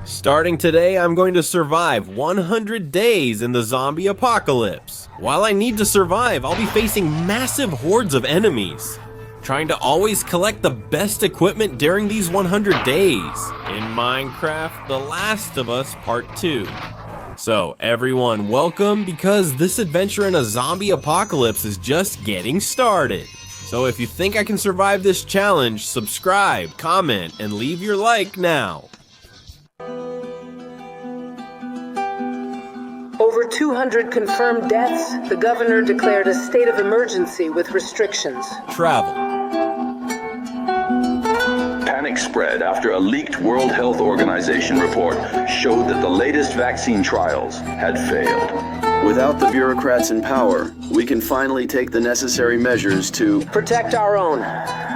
Starting today, I'm going to survive 100 days in the zombie apocalypse. While I need to survive, I'll be facing massive hordes of enemies, trying to always collect the best equipment during these 100 days in Minecraft The Last of Us Part 2. So everyone, welcome, because this adventure in a zombie apocalypse is just getting started. So if you think I can survive this challenge, subscribe, comment, and leave your like now. Over 200 confirmed deaths, the governor declared a state of emergency with restrictions. Travel. Panic spread after a leaked World Health Organization report showed that the latest vaccine trials had failed. Without the bureaucrats in power, we can finally take the necessary measures to protect our own.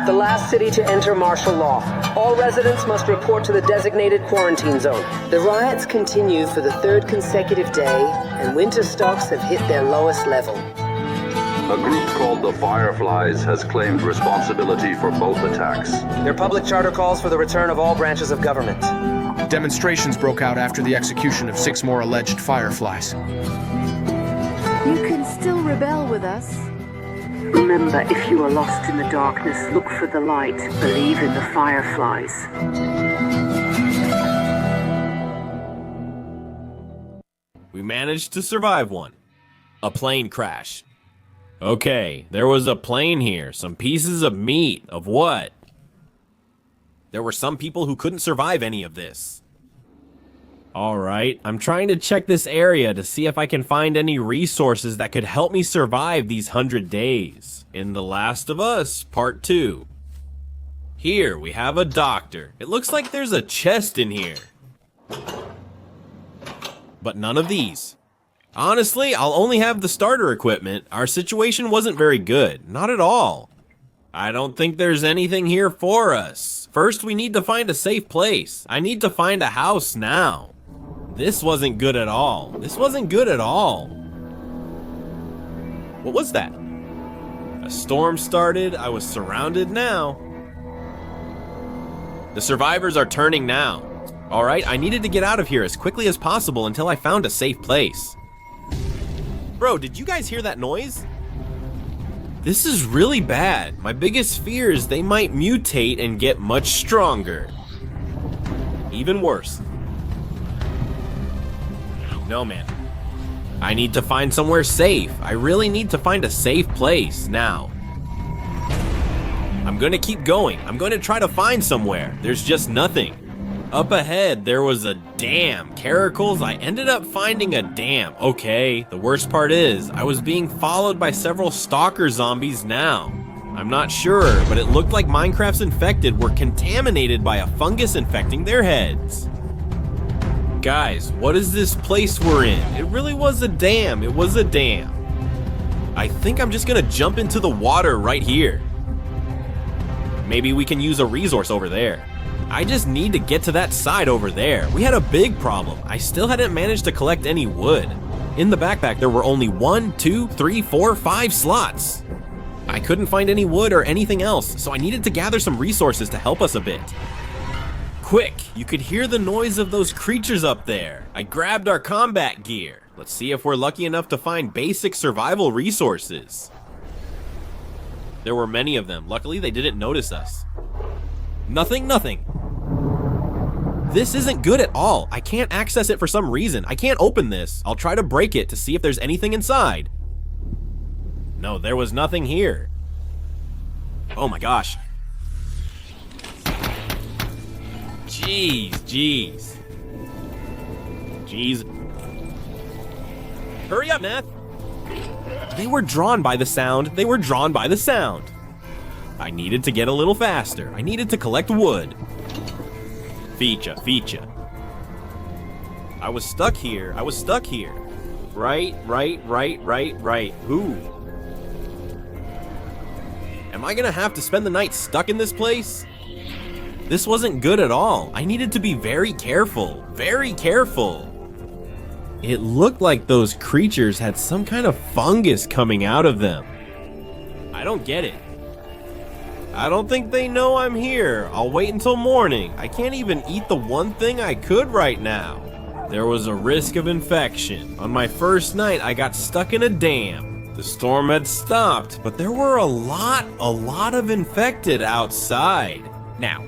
The last city to enter martial law. All residents must report to the designated quarantine zone. The riots continue for the third consecutive day, and winter stocks have hit their lowest level. A group called the Fireflies has claimed responsibility for both attacks. Their public charter calls for the return of all branches of government. Demonstrations broke out after the execution of 6 more alleged Fireflies. You can still rebel with us. Remember, if you are lost in the darkness, look for the light. Believe in the Fireflies. We managed to survive one. A plane crash. Okay, there was a plane here. Some pieces of meat. Of what? There were some people who couldn't survive any of this. Alright, I'm trying to check this area to see if I can find any resources that could help me survive these 100 days in The Last of Us Part 2. Here we have a doctor. It looks like there's a chest in here. But none of these. Honestly, I'll only have the starter equipment. Our situation wasn't very good. Not at all. I don't think there's anything here for us. First, we need to find a safe place. I need to find a house now. This wasn't good at all. This wasn't good at all. What was that? A storm started. I was surrounded now. The survivors are turning now. Alright, I needed to get out of here as quickly as possible until I found a safe place. Bro, did you guys hear that noise? This is really bad. My biggest fear is they might mutate and get much stronger. Even worse. No, man. I need to find somewhere safe. I really need to find a safe place now. I'm gonna keep going. I'm gonna try to find somewhere. There's just nothing. Up ahead, there was a dam. Caracals, I ended up finding a dam. Okay, the worst part is, I was being followed by several stalker zombies now. I'm not sure, but it looked like Minecraft's infected were contaminated by a fungus infecting their heads. Guys, what is this place we're in? It really was a dam. It was a dam. I think I'm just gonna jump into the water right here. Maybe we can use a resource over there. I just need to get to that side over there. We had a big problem. I still hadn't managed to collect any wood. In the backpack, there were only 1, 2, 3, 4, 5 slots. I couldn't find any wood or anything else, so I needed to gather some resources to help us a bit. Quick, you could hear the noise of those creatures up there. I grabbed our combat gear. Let's see if we're lucky enough to find basic survival resources. There were many of them. Luckily, they didn't notice us. Nothing. This isn't good at all. I can't access it for some reason. I can't open this. I'll try to break it to see if there's anything inside. No, there was nothing here. Oh my gosh. Jeez. Hurry up, Nath. They were drawn by the sound. I needed to get a little faster. I needed to collect wood. Feature. I was stuck here. Right. Ooh. Am I gonna have to spend the night stuck in this place? This wasn't good at all. I needed to be very careful. It looked like those creatures had some kind of fungus coming out of them. I don't get it. I don't think they know I'm here. I'll wait until morning. I can't even eat the one thing I could right now. There was a risk of infection. On my first night, I got stuck in a dam. The storm had stopped, but there were a lot of infected outside. Now,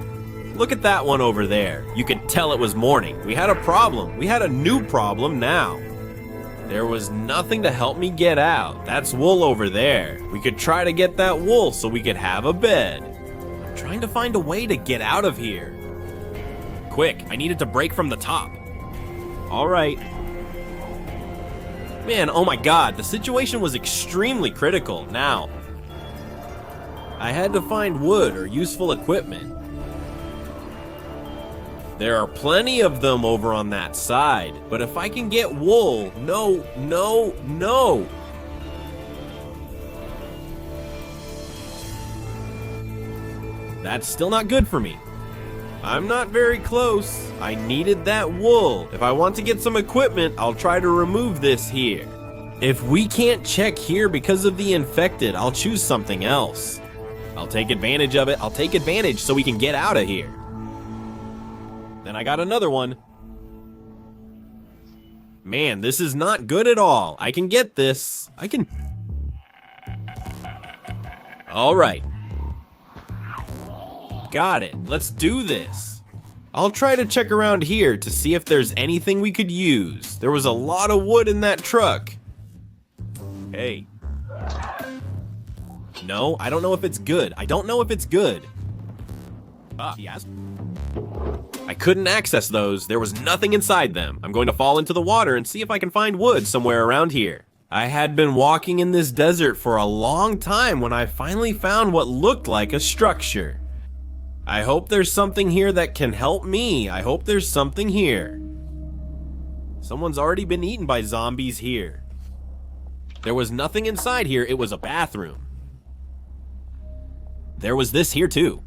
look at that one over there. You could tell it was morning. We had a problem. We had a new problem now. There was nothing to help me get out. That's wool over there. We could try to get that wool so we could have a bed. I'm trying to find a way to get out of here. Quick, I needed to break from the top. All right. Man, oh my God, the situation was extremely critical. Now, I had to find wood or useful equipment. There are plenty of them over on that side, but if I can get wool, no. That's still not good for me. I'm not very close. I needed that wool. If I want to get some equipment, I'll try to remove this here. If we can't check here because of the infected, I'll choose something else. I'll take advantage of it. I'll take advantage so we can get out of here. Then I got another one. Man, this is not good at all. I can get this. I can... All right. Got it. Let's do this. I'll try to check around here to see if there's anything we could use. There was a lot of wood in that truck. Hey. No, I don't know if it's good. I don't know if it's good. Yes. I couldn't access those. There was nothing inside them. I'm going to fall into the water and see if I can find wood somewhere around here. I had been walking in this desert for a long time when I finally found what looked like a structure. I hope there's something here that can help me. I hope there's something here. Someone's already been eaten by zombies here. There was nothing inside here. It was a bathroom. There was this here too.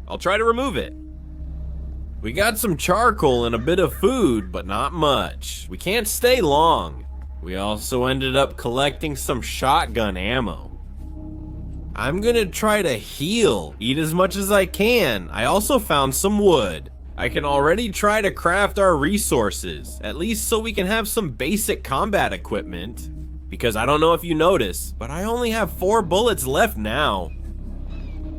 I'll try to remove it. We got some charcoal and a bit of food, but not much. We can't stay long. We also ended up collecting some shotgun ammo. I'm gonna try to heal, eat as much as I can. I also found some wood. I can already try to craft our resources, at least so we can have some basic combat equipment. Because I don't know if you noticed, but I only have 4 bullets left now.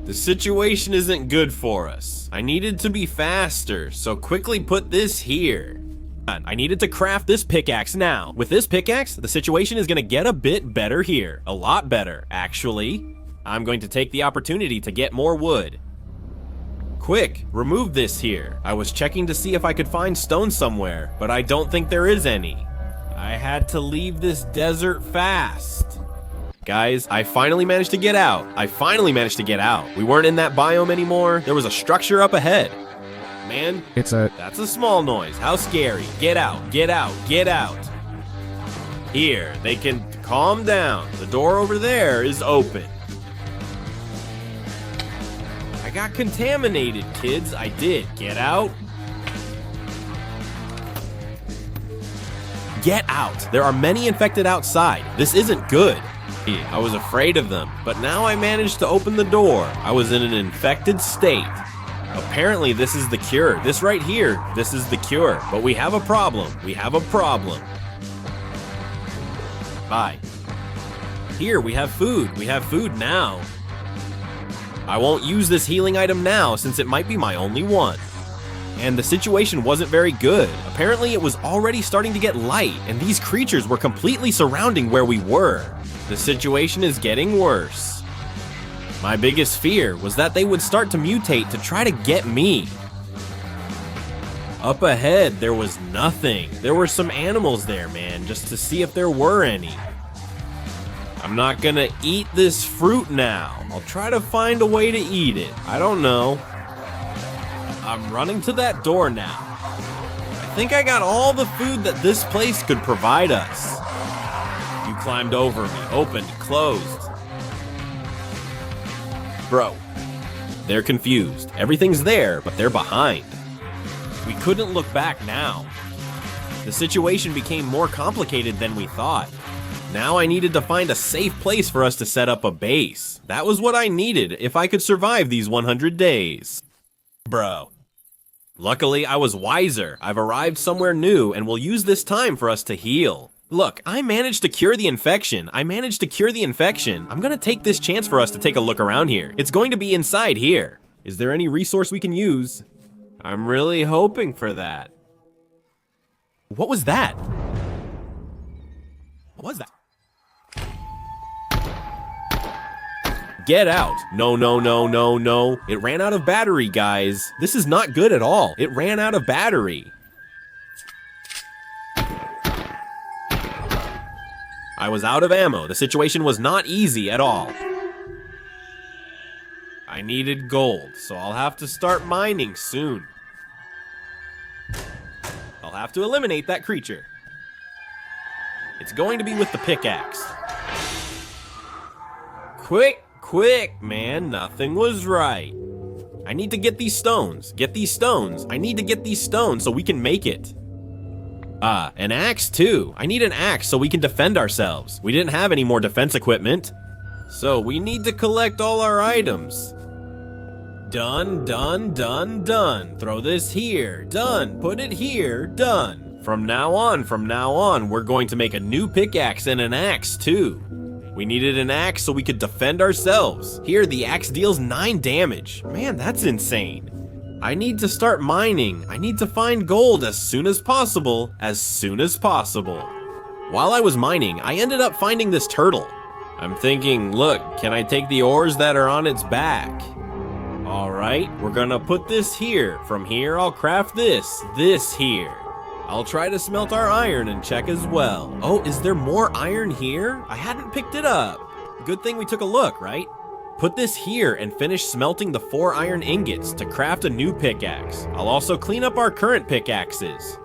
The situation isn't good for us. I needed to be faster, so quickly put this here. I needed to craft this pickaxe now. With this pickaxe, the situation is gonna get a bit better here. A lot better, actually. I'm going to take the opportunity to get more wood. Quick, remove this here. I was checking to see if I could find stone somewhere, but I don't think there is any. I had to leave this desert fast. Guys, I finally managed to get out. We weren't in that biome anymore. There was a structure up ahead. Man, that's a small noise. How scary. Get out, get out, get out. Here, they can calm down. The door over there is open. I got contaminated, kids. I did. Get out. Get out. There are many infected outside. This isn't good. I was afraid of them, but now I managed to open the door. I was in an infected state. Apparently this is the cure. This right here, this is the cure. But we have a problem. We have a problem. Bye. Here, we have food. We have food now. I won't use this healing item now since it might be my only one. And the situation wasn't very good. Apparently it was already starting to get light, and these creatures were completely surrounding where we were. The situation is getting worse. My biggest fear was that they would start to mutate to try to get me. Up ahead, there was nothing. There were some animals there, man, just to see if there were any. I'm not gonna eat this fruit now. I'll try to find a way to eat it. I don't know. I'm running to that door now. I think I got all the food that this place could provide us. You climbed over me, opened, closed. Bro, they're confused. Everything's there, but they're behind. We couldn't look back now. The situation became more complicated than we thought. Now I needed to find a safe place for us to set up a base. That was what I needed if I could survive these 100 days. Bro. Luckily, I was wiser. I've arrived somewhere new and will use this time for us to heal. Look, I managed to cure the infection. I'm gonna take this chance for us to take a look around here. It's going to be inside here. Is there any resource we can use? I'm really hoping for that. What was that? What was that? Get out. No, no, no, no, no. It ran out of battery, guys. This is not good at all. It ran out of battery. I was out of ammo. The situation was not easy at all. I needed gold, so I'll have to start mining soon. I'll have to eliminate that creature. It's going to be with the pickaxe. Quick, man, nothing was right. I need to get these stones. I need to get these stones so we can make it. An axe too. I need an axe so we can defend ourselves. We didn't have any more defense equipment. So we need to collect all our items. Done. Throw this here. Done. Put it here. Done. From now on, we're going to make a new pickaxe and an axe too. We needed an axe so we could defend ourselves. Here, the axe deals 9 damage. Man, that's insane. I need to start mining. I need to find gold as soon as possible. While I was mining, I ended up finding this turtle. I'm thinking, look, can I take the ores that are on its back? Alright, we're gonna put this here. From here, I'll craft this here. I'll try to smelt our iron and check as well. Oh, is there more iron here? I hadn't picked it up. Good thing we took a look, right? Put this here and finish smelting the 4 iron ingots to craft a new pickaxe. I'll also clean up our current pickaxes.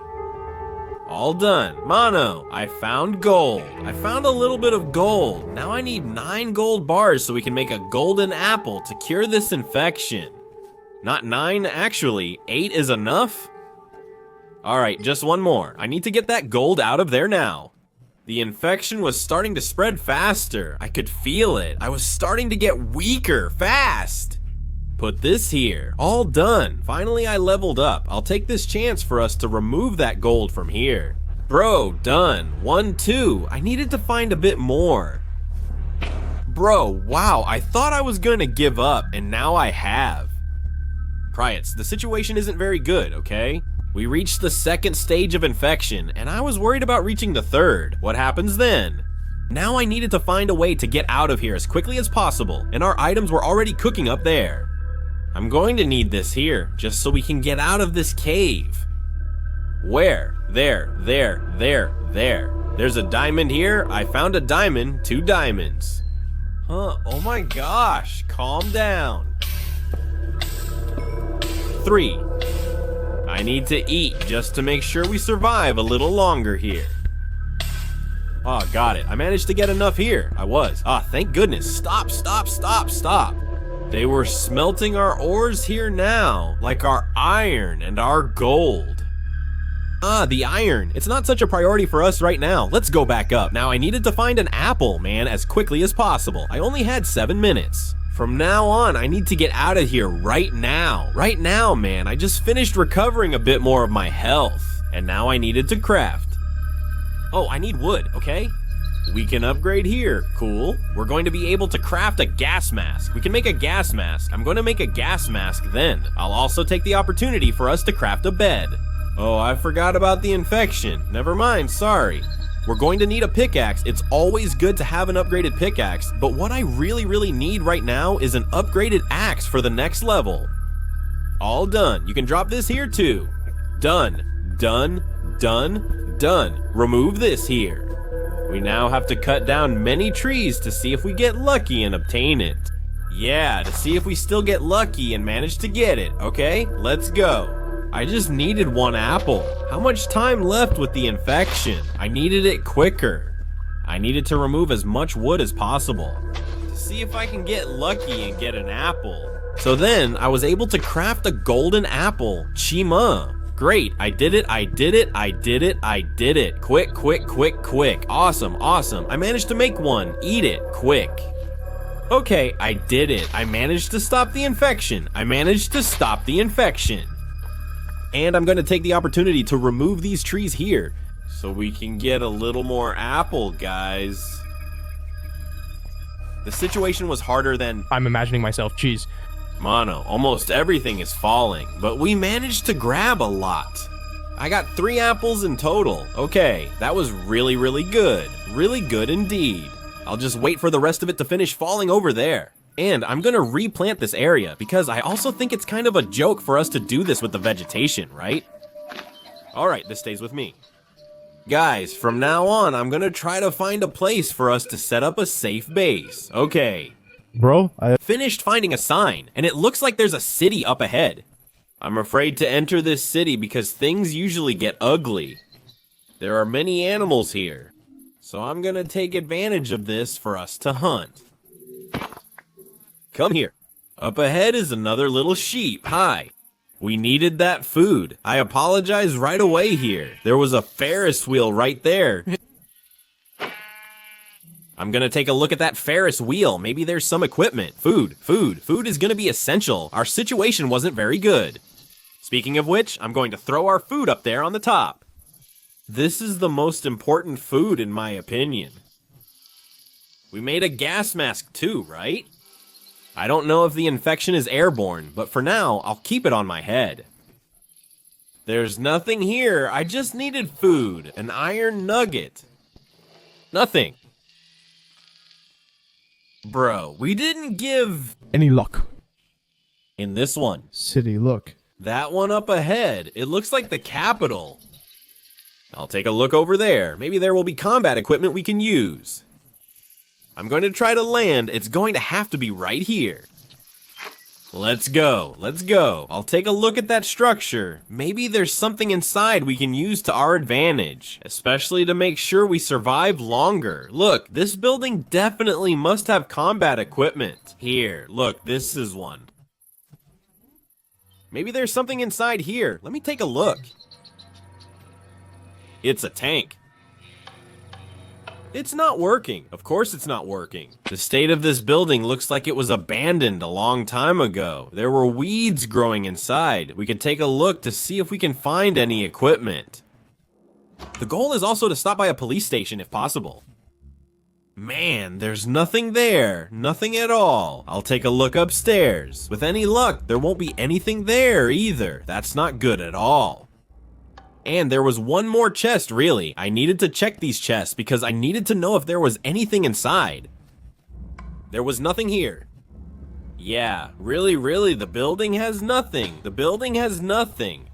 All done. Mono, I found gold. I found a little bit of gold. Now I need 9 gold bars so we can make a golden apple to cure this infection. Not 9, actually. 8 is enough? Alright, just one more. I need to get that gold out of there now. The infection was starting to spread faster. I could feel it. I was starting to get weaker, fast. Put this here. All done. Finally, I leveled up. I'll take this chance for us to remove that gold from here. Bro, done. 1, 2. I needed to find a bit more. Bro, wow, I thought I was gonna give up, and now I have. Priots, the situation isn't very good, okay? We reached the 2nd stage of infection, and I was worried about reaching the 3rd. What happens then? Now I needed to find a way to get out of here as quickly as possible, and our items were already cooking up there. I'm going to need this here, just so we can get out of this cave. Where? There. There's a diamond here. I found a diamond, 2 diamonds. Huh, oh my gosh, calm down. 3. I need to eat just to make sure we survive a little longer here. Oh, got it. I managed to get enough here. Thank goodness. Stop. They were smelting our ores here now, like our iron and our gold. The iron. It's not such a priority for us right now. Let's go back up. Now, I needed to find an apple, man, as quickly as possible. I only had 7 minutes. From now on, I need to get out of here right now. Right now, man. I just finished recovering a bit more of my health, and now I needed to craft. Oh, I need wood, okay? We can upgrade here. Cool. We're going to be able to craft a gas mask. We can make a gas mask. I'm going to make a gas mask then. I'll also take the opportunity for us to craft a bed. Oh, I forgot about the infection. Never mind, sorry. We're going to need a pickaxe. It's always good to have an upgraded pickaxe, but what I really need right now is an upgraded axe for the next level. All done. You can drop this here too. Done. Remove this here. We now have to cut down many trees to see if we get lucky and obtain it. Yeah, to see if we still get lucky and manage to get it, okay? Let's go. I just needed 1 apple. How much time left with the infection? I needed it quicker. I needed to remove as much wood as possible to see if I can get lucky and get an apple. So then I was able to craft a golden apple, Chima. Great, I did it, I did it, I did it, I did it. Quick, quick, quick, quick. Awesome, awesome. I managed to make one. Eat it, quick. Okay, I did it. I managed to stop the infection. I managed to stop the infection. And I'm gonna take the opportunity to remove these trees here so we can get a little more apple, guys. The situation was harder than... I'm imagining myself, geez. Mono, almost everything is falling, but we managed to grab a lot. I got 3 apples in total. Okay, that was really, really good. Really good indeed. I'll just wait for the rest of it to finish falling over there. And I'm gonna replant this area because I also think it's kind of a joke for us to do this with the vegetation, right? Alright, this stays with me. Guys, from now on, I'm gonna try to find a place for us to set up a safe base. Okay. Bro, I Finished finding a sign, and it looks like there's a city up ahead. I'm afraid to enter this city because things usually get ugly. There are many animals here, so I'm gonna take advantage of this for us to hunt. Come here. Up ahead is another little sheep. Hi. We needed that food. I apologize right away here. There was a Ferris wheel right there. I'm gonna take a look at that Ferris wheel. Maybe there's some equipment. Food is gonna be essential. Our situation wasn't very good. Speaking of which, I'm going to throw our food up there on the top. This is the most important food in my opinion. We made a gas mask too, right? I don't know if the infection is airborne, but for now, I'll keep it on my head. There's nothing here. I just needed food. An iron nugget. Nothing. Bro, we didn't give... any luck. In this one. City, look. That one up ahead. It looks like the capital. I'll take a look over there. Maybe there will be combat equipment we can use. I'm going to try to land. It's going to have to be right here. Let's go. Let's go. I'll take a look at that structure. Maybe there's something inside we can use to our advantage, especially to make sure we survive longer. Look, this building definitely must have combat equipment. Here, look, this is one. Maybe there's something inside here. Let me take a look. It's a tank. It's not working. Of course it's not working. The state of this building looks like it was abandoned a long time ago. There were weeds growing inside. We can take a look to see if we can find any equipment. The goal is also to stop by a police station if possible. Man, there's nothing there. Nothing at all. I'll take a look upstairs. With any luck, there won't be anything there either. That's not good at all. And there was one more chest, really. I needed to check these chests because I needed to know if there was anything inside. There was nothing here. Yeah, really, the building has nothing. The building has nothing.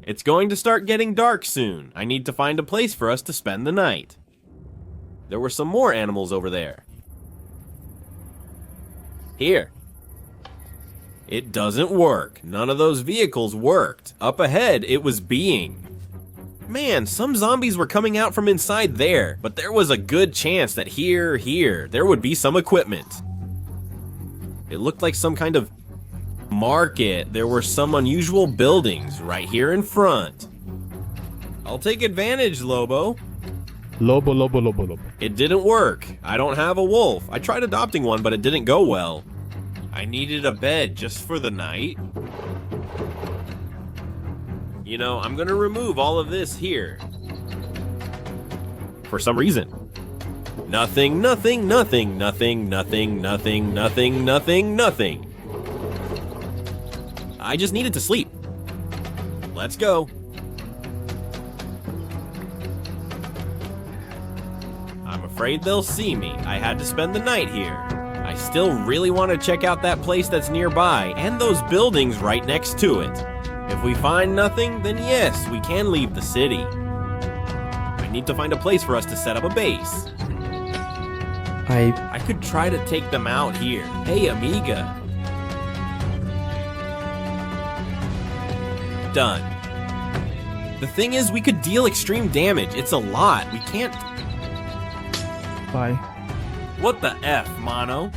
It's going to start getting dark soon. I need to find a place for us to spend the night. There were some more animals over there. Here. It doesn't work. None of those vehicles worked. Up ahead, it was being. Man, some zombies were coming out from inside there, but there was a good chance that here, there would be some equipment. It looked like some kind of market. There were some unusual buildings right here in front. I'll take advantage, Lobo. Lobo. It didn't work. I don't have a wolf. I tried adopting one, but it didn't go well. I needed a bed just for the night. You know, I'm gonna remove all of this here. For some reason. Nothing. I just needed to sleep. Let's go. I'm afraid they'll see me. I had to spend the night here. I still really want to check out that place that's nearby and those buildings right next to it. If we find nothing, then yes, we can leave the city. I need to find a place for us to set up a base. I could try to take them out here. Hey, Amiga. Done. The thing is, we could deal extreme damage. It's a lot. We can't... Bye. What the F, Mono?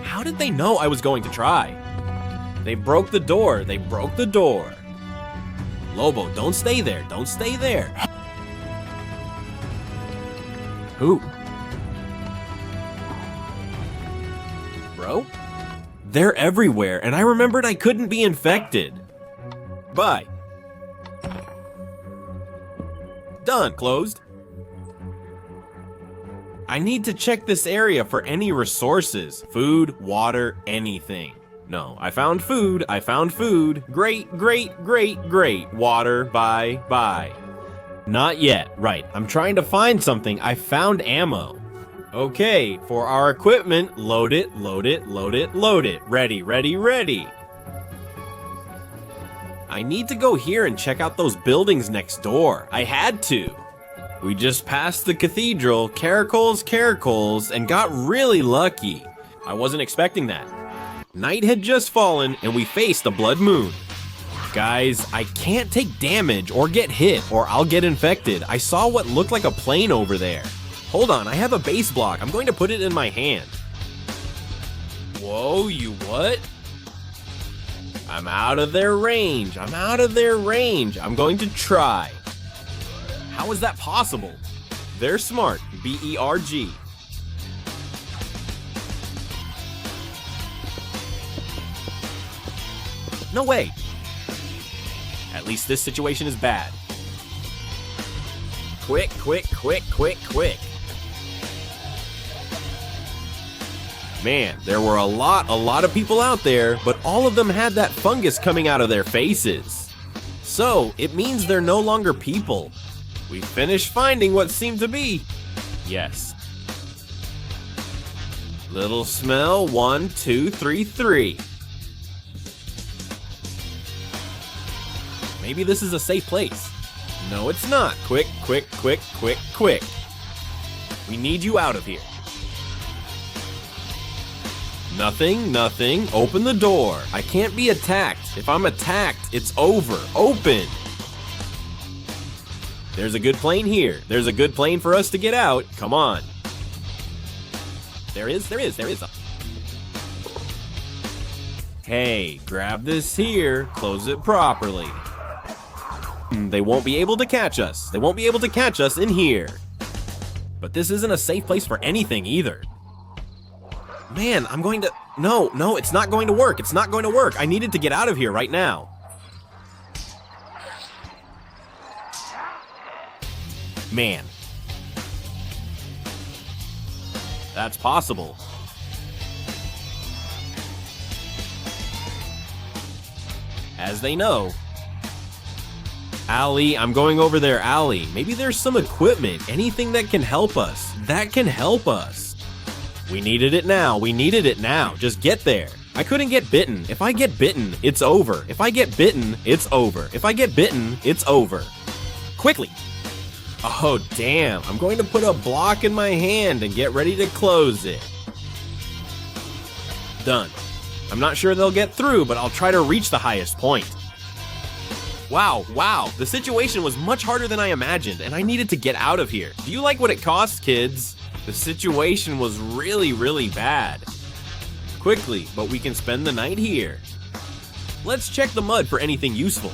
How did they know I was going to try? They broke the door. They broke the door. Lobo, don't stay there. Don't stay there. Who? Bro? They're everywhere, and I remembered I couldn't be infected. Bye. Done. Closed. I need to check this area for any resources. Food, water, anything. No, I found food. I found food. Great, great, great, great. Water, bye, bye. Not yet. Right, I'm trying to find something. I found ammo. Okay, for our equipment, load it, load it, load it, load it. Ready, ready, ready. I need to go here and check out those buildings next door. I had to. We just passed the cathedral, caracoles, and got really lucky. I wasn't expecting that. Night had just fallen, and we faced a blood moon. Guys, I can't take damage or get hit, or I'll get infected. I saw what looked like a plane over there. Hold on, I have a base block. I'm going to put it in my hand. Whoa, you what? I'm out of their range. I'm out of their range. I'm going to try. How is that possible? They're smart. B-E-R-G. No way. At least this situation is bad. Quick, quick, quick, quick, quick. Man, there were a lot of people out there, but all of them had that fungus coming out of their faces. So, it means they're no longer people. We finished finding what seemed to be. Yes. Little smell, 1, 2, 3, 3. Maybe this is a safe place. No, it's not. Quick, quick, quick, quick, quick. We need you out of here. Nothing, nothing. Open the door. I can't be attacked. If I'm attacked, it's over. Open. There's a good plane here. There's a good plane for us to get out. Come on. There is. Hey, grab this here. Close it properly. They won't be able to catch us. They won't be able to catch us in here. But this isn't a safe place for anything either. Man, I'm going to... No, it's not going to work. It's not going to work. I needed to get out of here right now. Man. That's possible. As they know. Allie, I'm going over there, Allie. Maybe there's some equipment, anything that can help us. That can help us. We needed it now. We needed it now. Just get there. I couldn't get bitten. If I get bitten, it's over. If I get bitten, it's over. If I get bitten, it's over. Quickly. Oh, damn. I'm going to put a block in my hand and get ready to close it. Done. I'm not sure they'll get through, but I'll try to reach the highest point. Wow. The situation was much harder than I imagined, and I needed to get out of here. Do you like what it costs, kids? The situation was really bad. Quickly, but we can spend the night here. Let's check the mud for anything useful.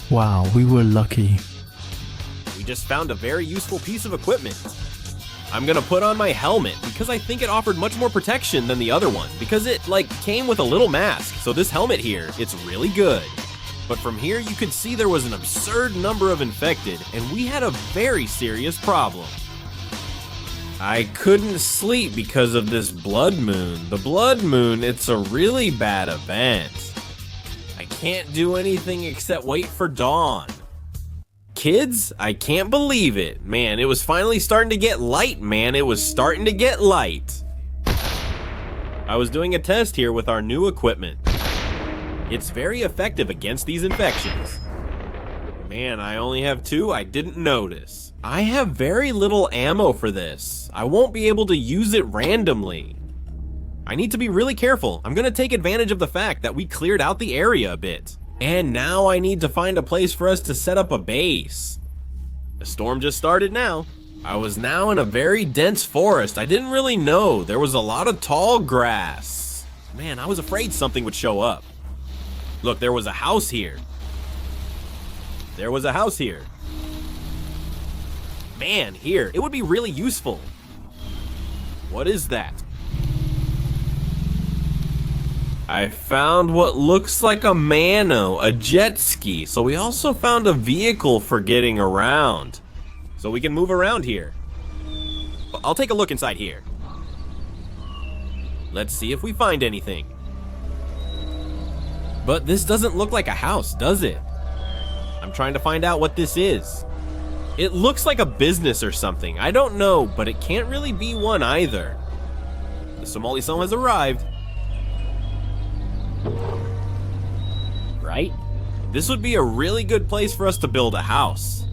Wow, we were lucky. We just found a very useful piece of equipment. I'm gonna put on my helmet because I think it offered much more protection than the other one because it, came with a little mask. So this helmet here, it's really good. But from here you could see there was an absurd number of infected and we had a very serious problem. I couldn't sleep because of this blood moon. The blood moon, it's a really bad event. I can't do anything except wait for dawn. Kids, I can't believe it. Man, it was finally starting to get light, man. It was starting to get light. I was doing a test here with our new equipment. It's very effective against these infections. Man, I only have 2. I didn't notice. I have very little ammo for this. I won't be able to use it randomly. I need to be really careful. I'm gonna take advantage of the fact that we cleared out the area a bit. And now I need to find a place for us to set up a base. The storm just started now. I was now in a very dense forest. I didn't really know. There was a lot of tall grass. Man, I was afraid something would show up. Look, there was a house here. There was a house here. Man, here, it would be really useful. What is that? I found what looks like a mano, a jet ski. So we also found a vehicle for getting around. So we can move around here. I'll take a look inside here. Let's see if we find anything. But this doesn't look like a house, does it? I'm trying to find out what this is. It looks like a business or something. I don't know, but it can't really be one either. The Somali Song has arrived. Right? This would be a really good place for us to build a house.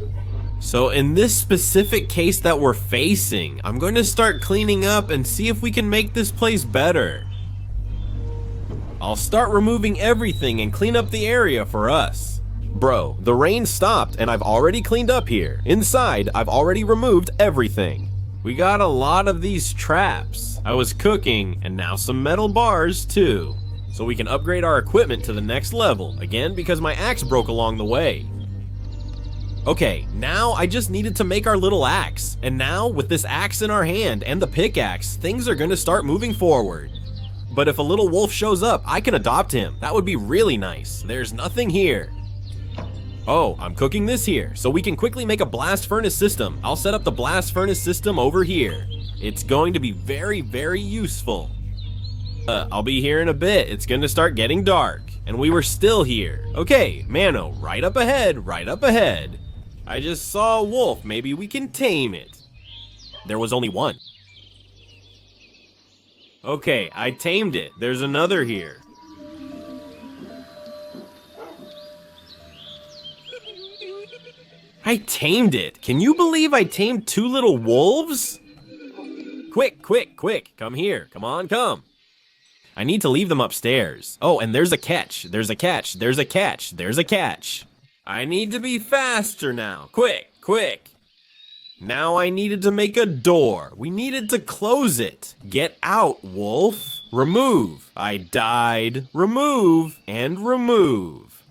So in this specific case that we're facing, I'm going to start cleaning up and see if we can make this place better. I'll start removing everything and clean up the area for us. Bro, the rain stopped and I've already cleaned up here. Inside, I've already removed everything. We got a lot of these traps. I was cooking and now some metal bars too. So we can upgrade our equipment to the next level, again because my axe broke along the way. Okay, now I just needed to make our little axe. And now, with this axe in our hand and the pickaxe, things are gonna start moving forward. But if a little wolf shows up, I can adopt him. That would be really nice. There's nothing here. Oh, I'm cooking this here, so we can quickly make a blast furnace system. I'll set up the blast furnace system over here. It's going to be very, very useful. I'll be here in a bit. It's gonna start getting dark. And we were still here. Okay, Mano, right up ahead, right up ahead. I just saw a wolf, maybe we can tame it. There was only one. Okay, I tamed it. There's another here. I tamed it. Can you believe I tamed 2 little wolves? Quick, quick, quick, come here. Come on, come. I need to leave them upstairs. Oh, and there's a catch. There's a catch. There's a catch. There's a catch. I need to be faster now. Quick, quick. Now I needed to make a door. We needed to close it. Get out, wolf. Remove. I died. Remove and remove.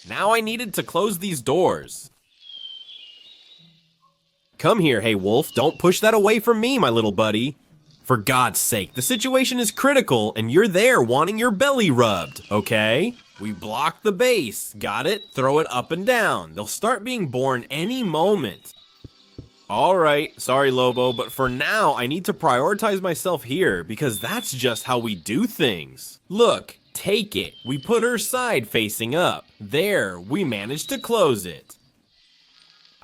Now I needed to close these doors. Come here, hey wolf. Don't push that away from me, my little buddy. For God's sake, the situation is critical and you're there wanting your belly rubbed, okay? We block the base, got it? Throw it up and down. They'll start being born any moment. Alright, sorry Lobo, but for now I need to prioritize myself here because that's just how we do things. Look, take it. We put her side facing up. There, we managed to close it.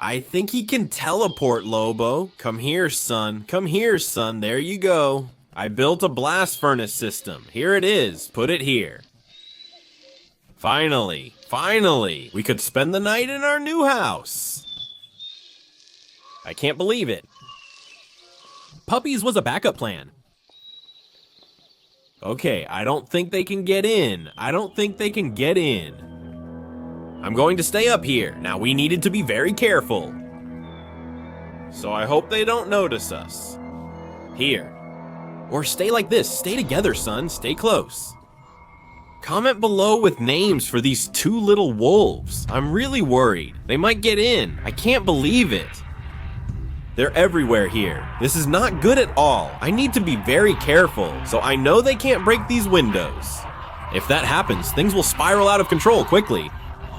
I think he can teleport, Lobo. Come here, son. Come here, son. There you go. I built a blast furnace system. Here it is. Put it here. Finally, finally, we could spend the night in our new house. I can't believe it. Puppies was a backup plan. Okay, I don't think they can get in. I don't think they can get in. I'm going to stay up here. Now we needed to be very careful. So I hope they don't notice us. Here. Or stay like this. Stay together, son. Stay close. Comment below with names for these 2 little wolves. I'm really worried. They might get in. I can't believe it. They're everywhere here. This is not good at all. I need to be very careful, so I know they can't break these windows. If that happens, things will spiral out of control quickly.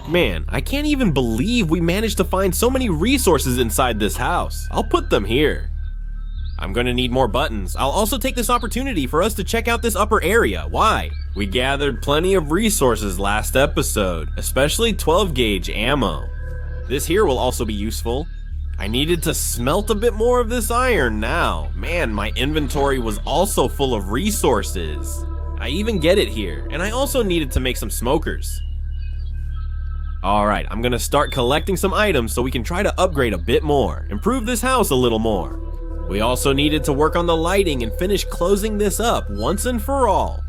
Man, I can't even believe we managed to find so many resources inside this house. I'll put them here. I'm gonna need more buttons. I'll also take this opportunity for us to check out this upper area. Why? We gathered plenty of resources last episode, especially 12 gauge ammo. This here will also be useful. I needed to smelt a bit more of this iron now. Man, my inventory was also full of resources. I even get it here, and I also needed to make some smokers. Alright, I'm gonna start collecting some items so we can try to upgrade a bit more, improve this house a little more. We also needed to work on the lighting and finish closing this up once and for all.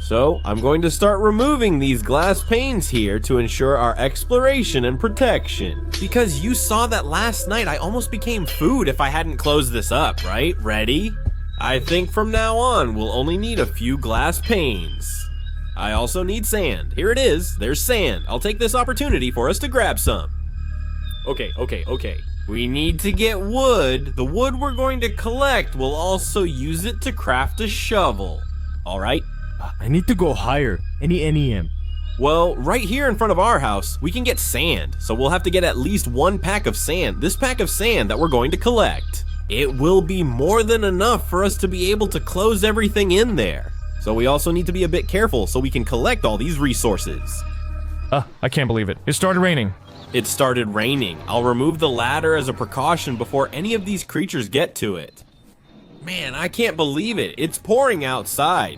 So, I'm going to start removing these glass panes here to ensure our exploration and protection. Because you saw that last night I almost became food if I hadn't closed this up, right? Ready? I think from now on we'll only need a few glass panes. I also need sand. Here it is. There's sand. I'll take this opportunity for us to grab some. Okay. We need to get wood. The wood we're going to collect will also use it to craft a shovel. All right? I need to go higher. Any NEM. Well, right here in front of our house, we can get sand. So we'll have to get at least one pack of sand. This pack of sand that we're going to collect. It will be more than enough for us to be able to close everything in there. So we also need to be a bit careful so we can collect all these resources. I can't believe it. It started raining. It started raining. I'll remove the ladder as a precaution before any of these creatures get to it. Man, I can't believe it. It's pouring outside.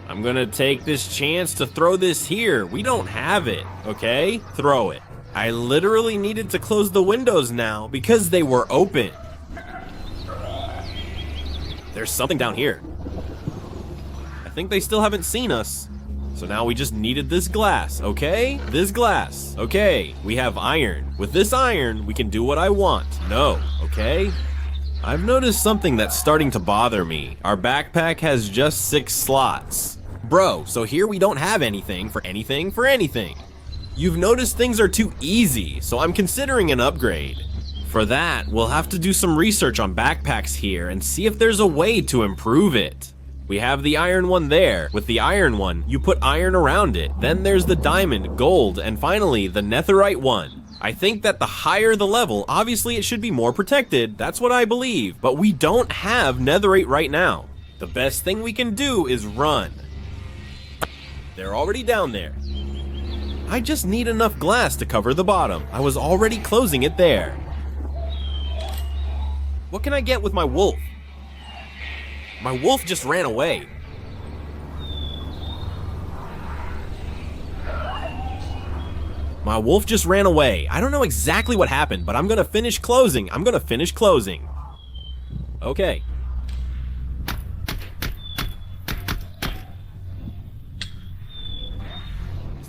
I'm gonna take this chance to throw this here. We don't have it, okay? Throw it. I literally needed to close the windows now because they were open. There's something down here. I think they still haven't seen us. So now we just needed this glass, okay? This glass, okay. We have iron. With this iron, we can do what I want. No, okay? I've noticed something that's starting to bother me. Our backpack has just 6 slots. Bro, so here we don't have anything for anything. You've noticed things are too easy, so I'm considering an upgrade. For that, we'll have to do some research on backpacks here and see if there's a way to improve it. We have the iron one there. With the iron one, you put iron around it. Then there's the diamond, gold, and finally the netherite one. I think that the higher the level, obviously it should be more protected. That's what I believe. But we don't have netherite right now. The best thing we can do is run. They're already down there. I just need enough glass to cover the bottom. I was already closing it there. What can I get with my wolf? My wolf just ran away. My wolf just ran away. I don't know exactly what happened, but I'm gonna finish closing. Okay.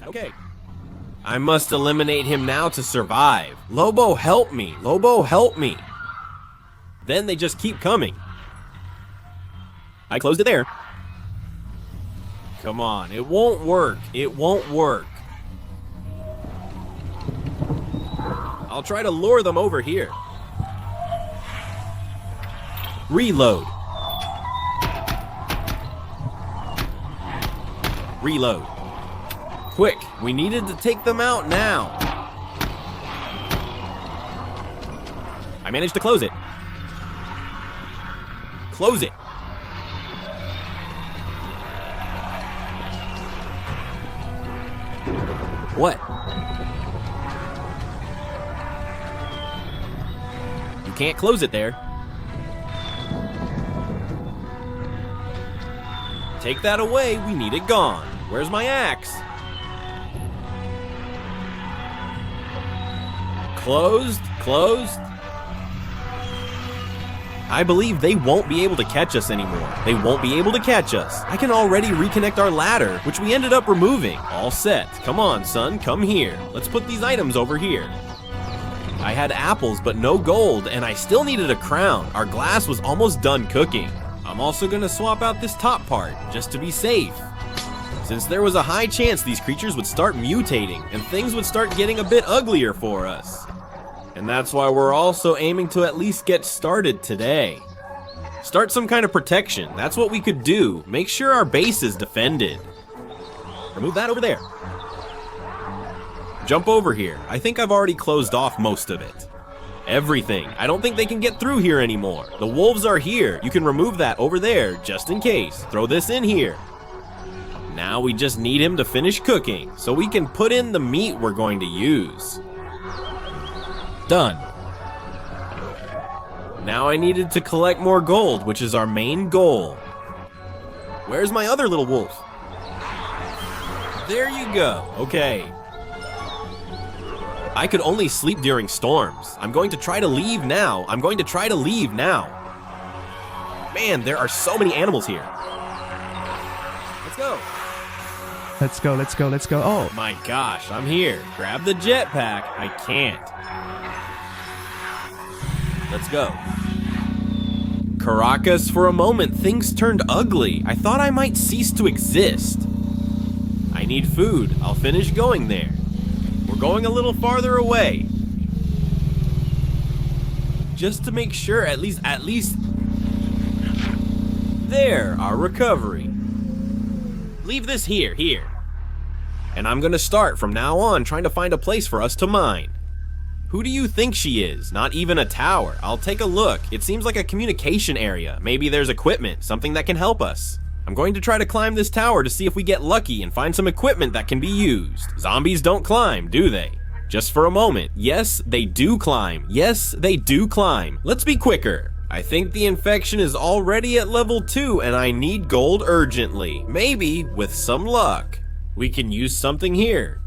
Okay. I must eliminate him now to survive. Lobo, help me. Lobo, help me. Then they just keep coming. I closed it there. Come on, it won't work. It won't work. I'll try to lure them over here. Reload. Reload. Quick, we needed to take them out now. I managed to close it. Close it. What? You can't close it there. Take that away, we need it gone. Where's my axe? Closed, closed. I believe they won't be able to catch us anymore. They won't be able to catch us. I can already reconnect our ladder, which we ended up removing. All set. Come on, son, come here. Let's put these items over here. I had apples, but no gold, and I still needed a crown. Our glass was almost done cooking. I'm also gonna swap out this top part, just to be safe. Since there was a high chance these creatures would start mutating, and things would start getting a bit uglier for us. And that's why we're also aiming to at least get started today. Start some kind of protection. That's what we could do. Make sure our base is defended. Remove that over there. Jump over here. I think I've already closed off most of it. Everything. I don't think they can get through here anymore. The wolves are here. You can remove that over there, just in case. Throw this in here. Now we just need him to finish cooking, so we can put in the meat we're going to use. Done. Now I needed to collect more gold, which is our main goal. Where's my other little wolf? There you go. Okay. I could only sleep during storms. I'm going to try to leave now. Man, there are so many animals here. Let's go. Let's go. Oh, My gosh, I'm here. Grab the jetpack. I can't. Let's go. Caracas, for a moment, things turned ugly. I thought I might cease to exist. I need food. I'll finish going there. We're going a little farther away. Just to make sure, at least, there, our recovery. Leave this here. And I'm gonna start from now on trying to find a place for us to mine. Who do you think she is? Not even a tower. I'll take a look. It seems like a communication area. Maybe there's equipment, something that can help us. I'm going to try to climb this tower to see if we get lucky and find some equipment that can be used. Zombies don't climb, do they? Just for a moment. Yes, they do climb. Yes, they do climb. Let's be quicker. I think the infection is already at level 2 and I need gold urgently. Maybe, with some luck, we can use something here.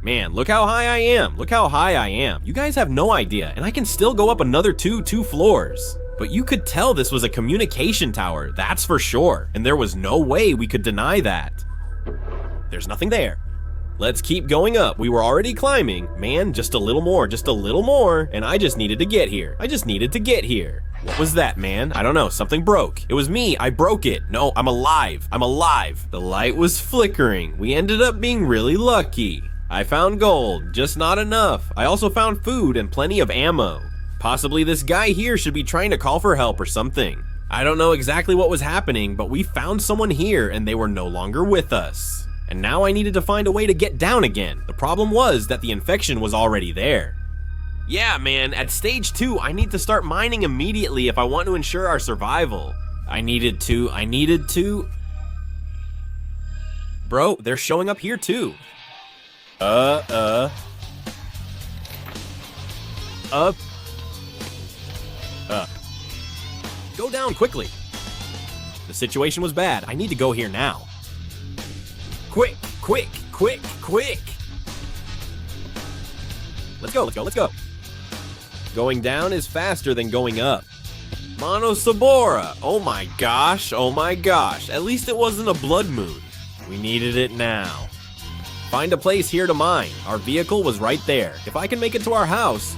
Man, look how high I am. Look how high I am. You guys have no idea, and I can still go up another two floors. But you could tell this was a communication tower, that's for sure. And there was no way we could deny that. There's nothing there. Let's keep going up. We were already climbing. Man, just a little more, and I just needed to get here. What was that, man? I don't know, something broke. It was me, I broke it. No, I'm alive. The light was flickering. We ended up being really lucky. I found gold, just not enough. I also found food and plenty of ammo. Possibly this guy here should be trying to call for help or something. I don't know exactly what was happening, but we found someone here and they were no longer with us. And now I needed to find a way to get down again. The problem was that the infection was already there. Yeah, man, at stage 2, I need to start mining immediately if I want to ensure our survival. I needed to. Bro, they're showing up here too. Go down quickly. The situation was bad. I need to go here now. Quick. Let's go. Going down is faster than going up. Monosabora. Oh my gosh. At least it wasn't a blood moon. We needed it now. Find a place here to mine. Our vehicle was right there. If I can make it to our house,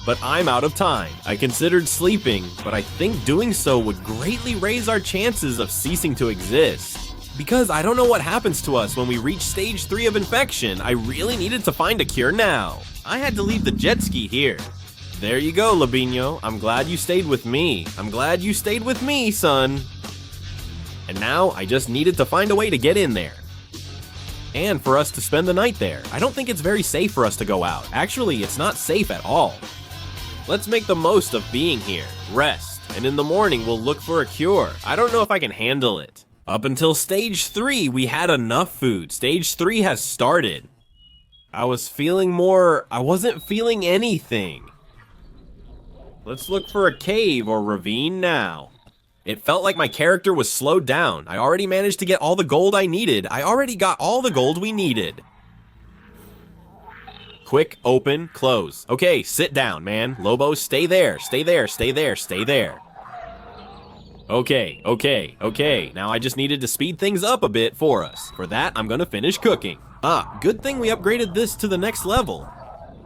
but I'm out of time. I considered sleeping, but I think doing so would greatly raise our chances of ceasing to exist. Because I don't know what happens to us when we reach stage 3 of infection. I really needed to find a cure now. I had to leave the jet ski here. There you go, Labino. I'm glad you stayed with me. Son. And now I just needed to find a way to get in there. And for us to spend the night there. I don't think it's very safe for us to go out. Actually, it's not safe at all. Let's make the most of being here. Rest. And in the morning, we'll look for a cure. I don't know if I can handle it. Up until stage 3, we had enough food. Stage 3 has started. I wasn't feeling anything. Let's look for a cave or ravine now. It felt like my character was slowed down. I already managed to get all the gold I needed. I already got all the gold we needed. Quick, open, close. Okay, sit down, man. Lobo, stay there. Okay. Now I just needed to speed things up a bit for us. For that, I'm gonna finish cooking. Good thing we upgraded this to the next level.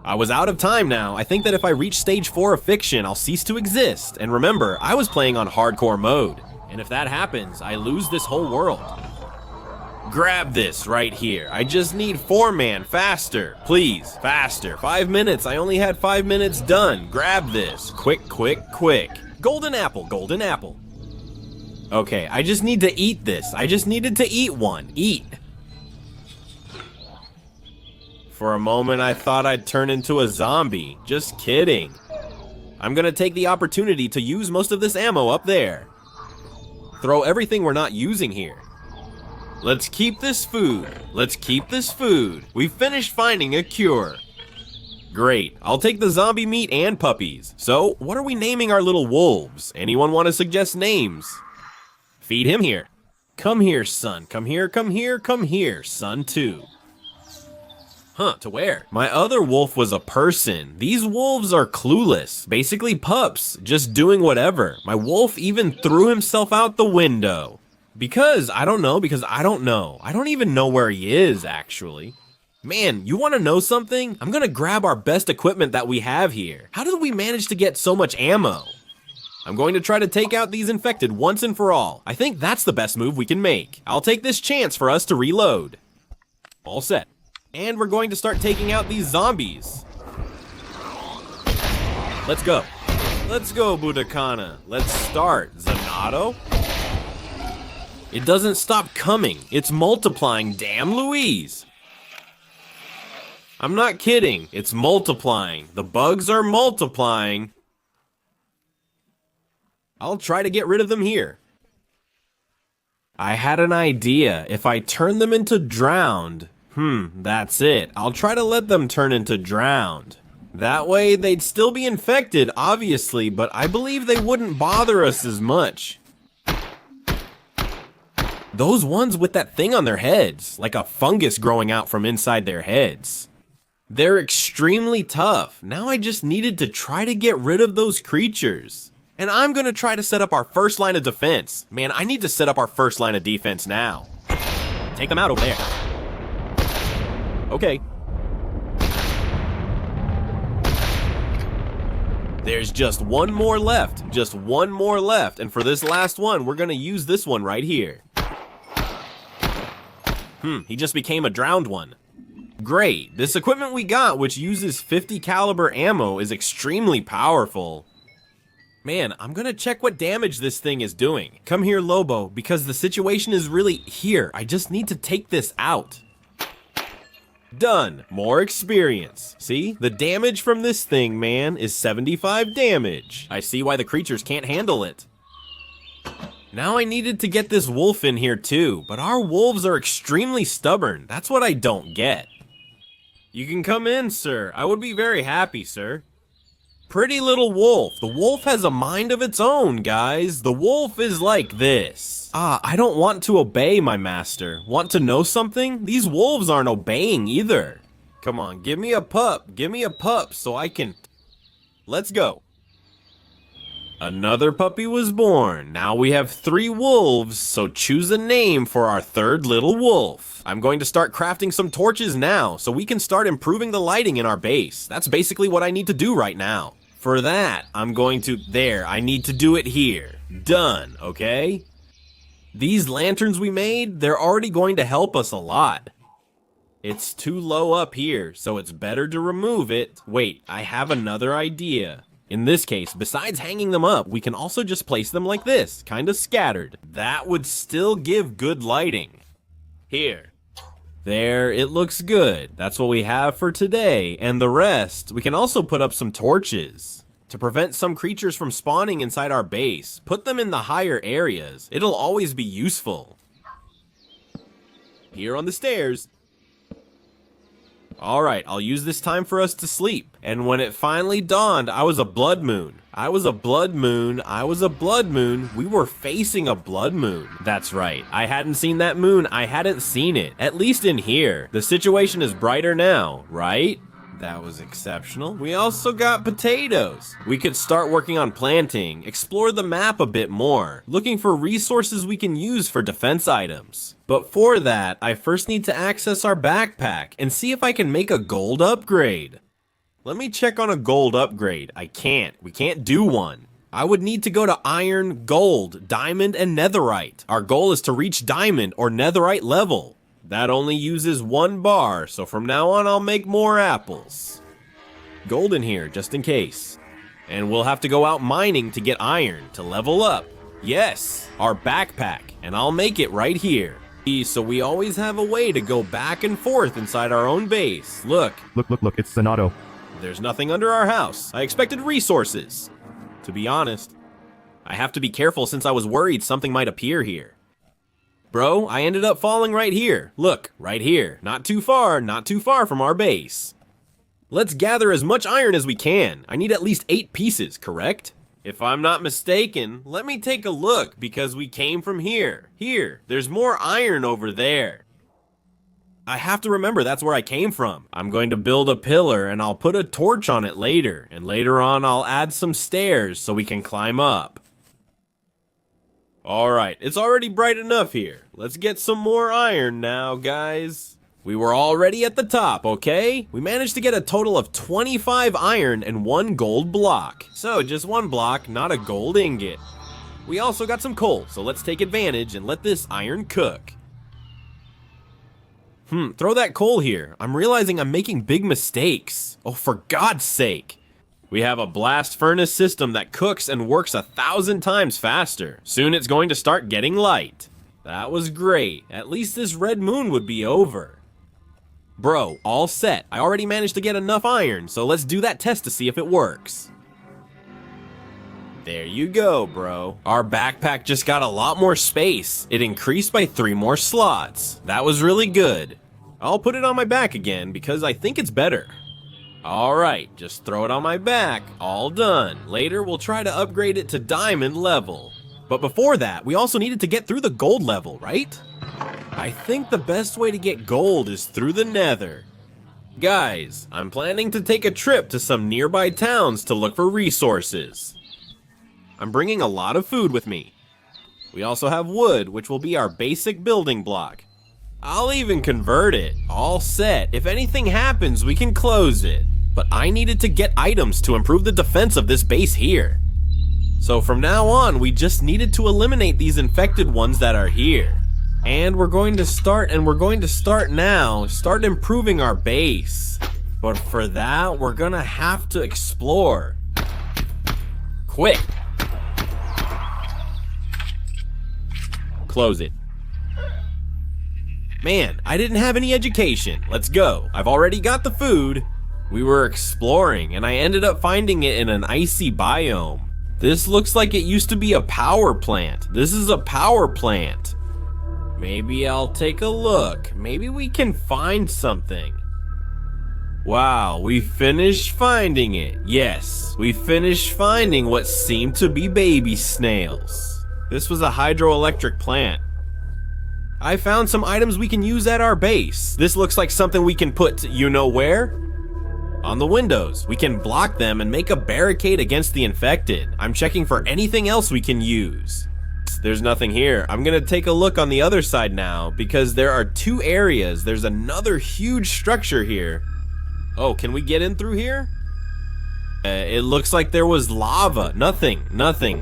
I was out of time now. I think that if I reach stage 4 of fiction, I'll cease to exist. And remember, I was playing on hardcore mode. And if that happens, I lose this whole world. Grab this right here. I just need 4-man, faster. Please, faster. 5 minutes, I only had 5 minutes done. Grab this. Quick. Golden apple. Okay, I just need to eat this. I just needed to eat one. Eat. For a moment, I thought I'd turn into a zombie. Just kidding. I'm gonna take the opportunity to use most of this ammo up there. Throw everything we're not using here. Let's keep this food. We've finished finding a cure. Great. I'll take the zombie meat and puppies. So, what are we naming our little wolves? Anyone want to suggest names? Feed him here. Come here, son. Come here, son, too. To where? My other wolf was a person. These wolves are clueless. Basically pups, just doing whatever. My wolf even threw himself out the window. Because I don't know. I don't even know where he is, actually. Man, you want to know something? I'm gonna grab our best equipment that we have here. How did we manage to get so much ammo? I'm going to try to take out these infected once and for all. I think that's the best move we can make. I'll take this chance for us to reload. All set. And we're going to start taking out these zombies. Let's go. Let's go, Budakana. Let's start. Zanato? It doesn't stop coming. It's multiplying, damn Louise. I'm not kidding. It's multiplying. The bugs are multiplying. I'll try to get rid of them here. I had an idea. If I turn them into drowned, that's it. I'll try to let them turn into drowned. That way they'd still be infected, obviously, but I believe they wouldn't bother us as much. Those ones with that thing on their heads, like a fungus growing out from inside their heads. They're extremely tough. Now I just needed to try to get rid of those creatures. And I'm gonna try to set up our first line of defense. Man, I need to set up our first line of defense now. Take them out over there. Okay. There's just one more left. Just one more left. And for this last one, we're gonna use this one right here. He just became a drowned one. Great. This equipment we got, which uses 50 caliber ammo, is extremely powerful. Man, I'm gonna check what damage this thing is doing. Come here, Lobo, because the situation is really here. I just need to take this out. Done. More experience. See? The damage from this thing, man, is 75 damage. I see why the creatures can't handle it. Now I needed to get this wolf in here too, but our wolves are extremely stubborn. That's what I don't get. You can come in, sir. I would be very happy, sir. Pretty little wolf. The wolf has a mind of its own, guys. The wolf is like this. I don't want to obey my master. Want to know something? These wolves aren't obeying either. Come on, give me a pup. Give me a pup so I can... Let's go. Another puppy was born. Now we have 3 wolves, so choose a name for our third little wolf. I'm going to start crafting some torches now, so we can start improving the lighting in our base. That's basically what I need to do right now. For that, I'm going to... There, I need to do it here. Done, okay? These lanterns we made, they're already going to help us a lot. It's too low up here, so it's better to remove it. Wait, I have another idea. In this case, besides hanging them up, we can also just place them like this, kind of scattered. That would still give good lighting. Here. There, it looks good. That's what we have for today, and the rest, we can also put up some torches. To prevent some creatures from spawning inside our base, put them in the higher areas. It'll always be useful. Here on the stairs. Alright, I'll use this time for us to sleep. And when it finally dawned, I was a blood moon. I was a blood moon. I was a blood moon. We were facing a blood moon. That's right. I hadn't seen that moon. I hadn't seen it. At least in here. The situation is brighter now, right? That was exceptional. We also got potatoes. We could start working on planting, explore the map a bit more, looking for resources we can use for defense items. But for that, I first need to access our backpack and see if I can make a gold upgrade. Let me check on a gold upgrade. I can't. We can't do one. I would need to go to iron, gold, diamond, and netherite. Our goal is to reach diamond or netherite level. That only uses 1 bar, so from now on I'll make more apples. Gold in here, just in case. And we'll have to go out mining to get iron to level up. Yes, our backpack, and I'll make it right here. So we always have a way to go back and forth inside our own base. Look. Look, it's Zanato. There's nothing under our house. I expected resources. To be honest, I have to be careful since I was worried something might appear here. Bro, I ended up falling right here. Look, right here. Not too far from our base. Let's gather as much iron as we can. I need at least 8 pieces, correct? If I'm not mistaken, let me take a look because we came from here. Here, there's more iron over there. I have to remember that's where I came from. I'm going to build a pillar and I'll put a torch on it later. And later on I'll add some stairs so we can climb up. Alright, it's already bright enough here. Let's get some more iron now, guys. We were already at the top, okay? We managed to get a total of 25 iron and 1 gold block. So, just 1 block, not a gold ingot. We also got some coal, so let's take advantage and let this iron cook. Throw that coal here. I'm realizing I'm making big mistakes. Oh, for God's sake. We have a blast furnace system that cooks and works 1,000 times faster. Soon it's going to start getting light. That was great. At least this red moon would be over. Bro, all set. I already managed to get enough iron, so let's do that test to see if it works. There you go, bro. Our backpack just got a lot more space. It increased by 3 more slots. That was really good. I'll put it on my back again because I think it's better. Alright, just throw it on my back. All done. Later, we'll try to upgrade it to diamond level. But before that, we also needed to get through the gold level, right? I think the best way to get gold is through the nether. Guys, I'm planning to take a trip to some nearby towns to look for resources. I'm bringing a lot of food with me. We also have wood, which will be our basic building block. I'll even convert it. All set. If anything happens, we can close it. But I needed to get items to improve the defense of this base here. So from now on, we just needed to eliminate these infected ones that are here. And we're going to start now, start improving our base. But for that, we're gonna have to explore. Quick. Close it. Man, I didn't have any education. Let's go. I've already got the food. We were exploring, and I ended up finding it in an icy biome. This looks like it used to be a power plant. This is a power plant. Maybe I'll take a look. Maybe we can find something. Wow, we finished finding it. Yes, we finished finding what seemed to be baby snails. This was a hydroelectric plant. I found some items we can use at our base. This looks like something we can put, you know where? On the windows. We can block them and make a barricade against the infected. I'm checking for anything else we can use. There's nothing here. I'm gonna take a look on the other side now because there are 2 areas. There's another huge structure here. Oh, can we get in through here? It looks like there was lava. Nothing.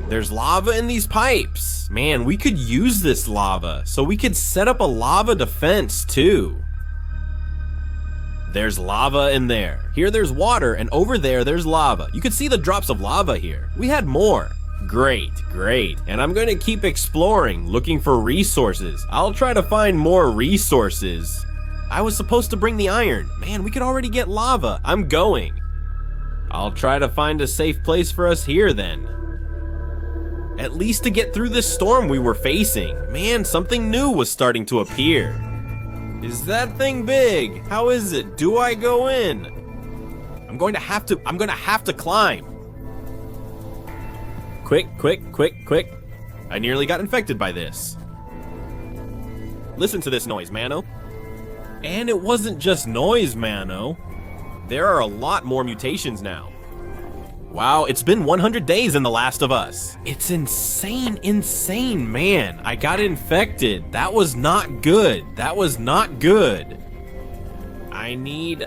There's lava in these pipes. Man, we could use this lava, so we could set up a lava defense too. There's lava in there. Here there's water, and over there there's lava. You could see the drops of lava here. We had more. Great. And I'm going to keep exploring, looking for resources. I'll try to find more resources. I was supposed to bring the iron. Man, we could already get lava. I'm going. I'll try to find a safe place for us here then. At least to get through this storm we were facing. Man, something new was starting to appear. Is that thing big? How is it? Do I go in? I'm gonna have to climb. Quick. I nearly got infected by this. Listen to this noise, Mano. And it wasn't just noise, Mano. There are a lot more mutations now. Wow, it's been 100 days in The Last of Us. It's insane, man. I got infected. That was not good. I need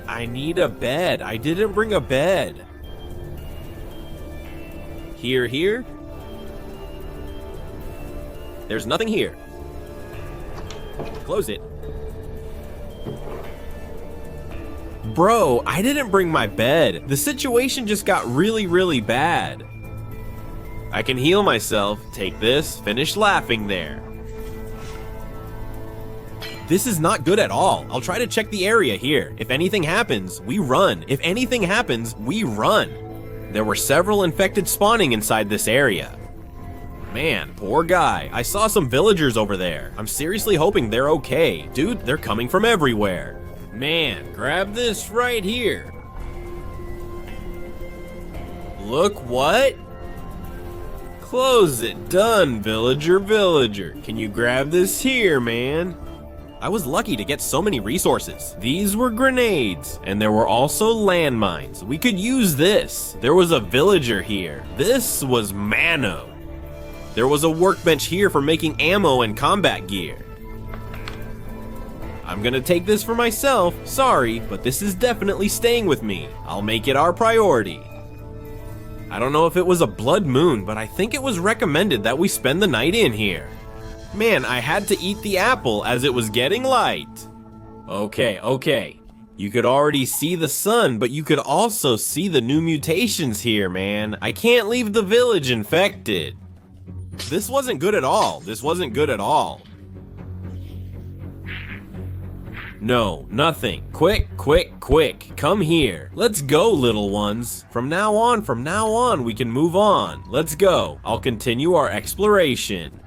a bed. I didn't bring a bed. Here? There's nothing here. Close it. Bro, I didn't bring my bed. The situation just got really bad. I can heal myself. Take this. Finish laughing there. This is not good at all. I'll try to check the area here. If anything happens, we run. There were several infected spawning inside this area. Man, poor guy. I saw some villagers over there. I'm seriously hoping they're okay. Dude, they're coming from everywhere. Man, grab this right here. Look what? Close it. Done, villager. Can you grab this here, man? I was lucky to get so many resources. These were grenades, and there were also landmines. We could use this. There was a villager here. This was Mano. There was a workbench here for making ammo and combat gear. I'm gonna take this for myself. Sorry, but this is definitely staying with me. I'll make it our priority. I don't know if it was a blood moon, but I think it was recommended that we spend the night in here. Man, I had to eat the apple as it was getting light. Okay. You could already see the sun, but you could also see the new mutations here, man. I can't leave the village infected. This wasn't good at all. No, nothing. Quick. Come here. Let's go, little ones. From now on, we can move on. Let's go. I'll continue our exploration.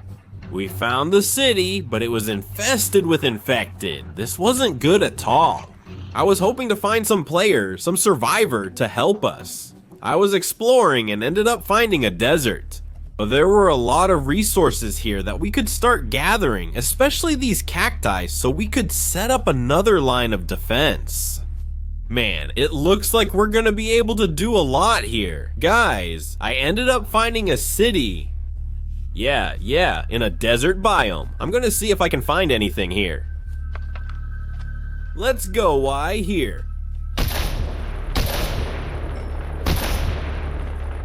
We found the city, but it was infested with infected. This wasn't good at all. I was hoping to find some player, some survivor to help us. I was exploring and ended up finding a desert. But there were a lot of resources here that we could start gathering, especially these cacti, so we could set up another line of defense. Man, it looks like we're gonna be able to do a lot here. Guys, I ended up finding a city. Yeah, in a desert biome. I'm gonna see if I can find anything here. Let's go, here.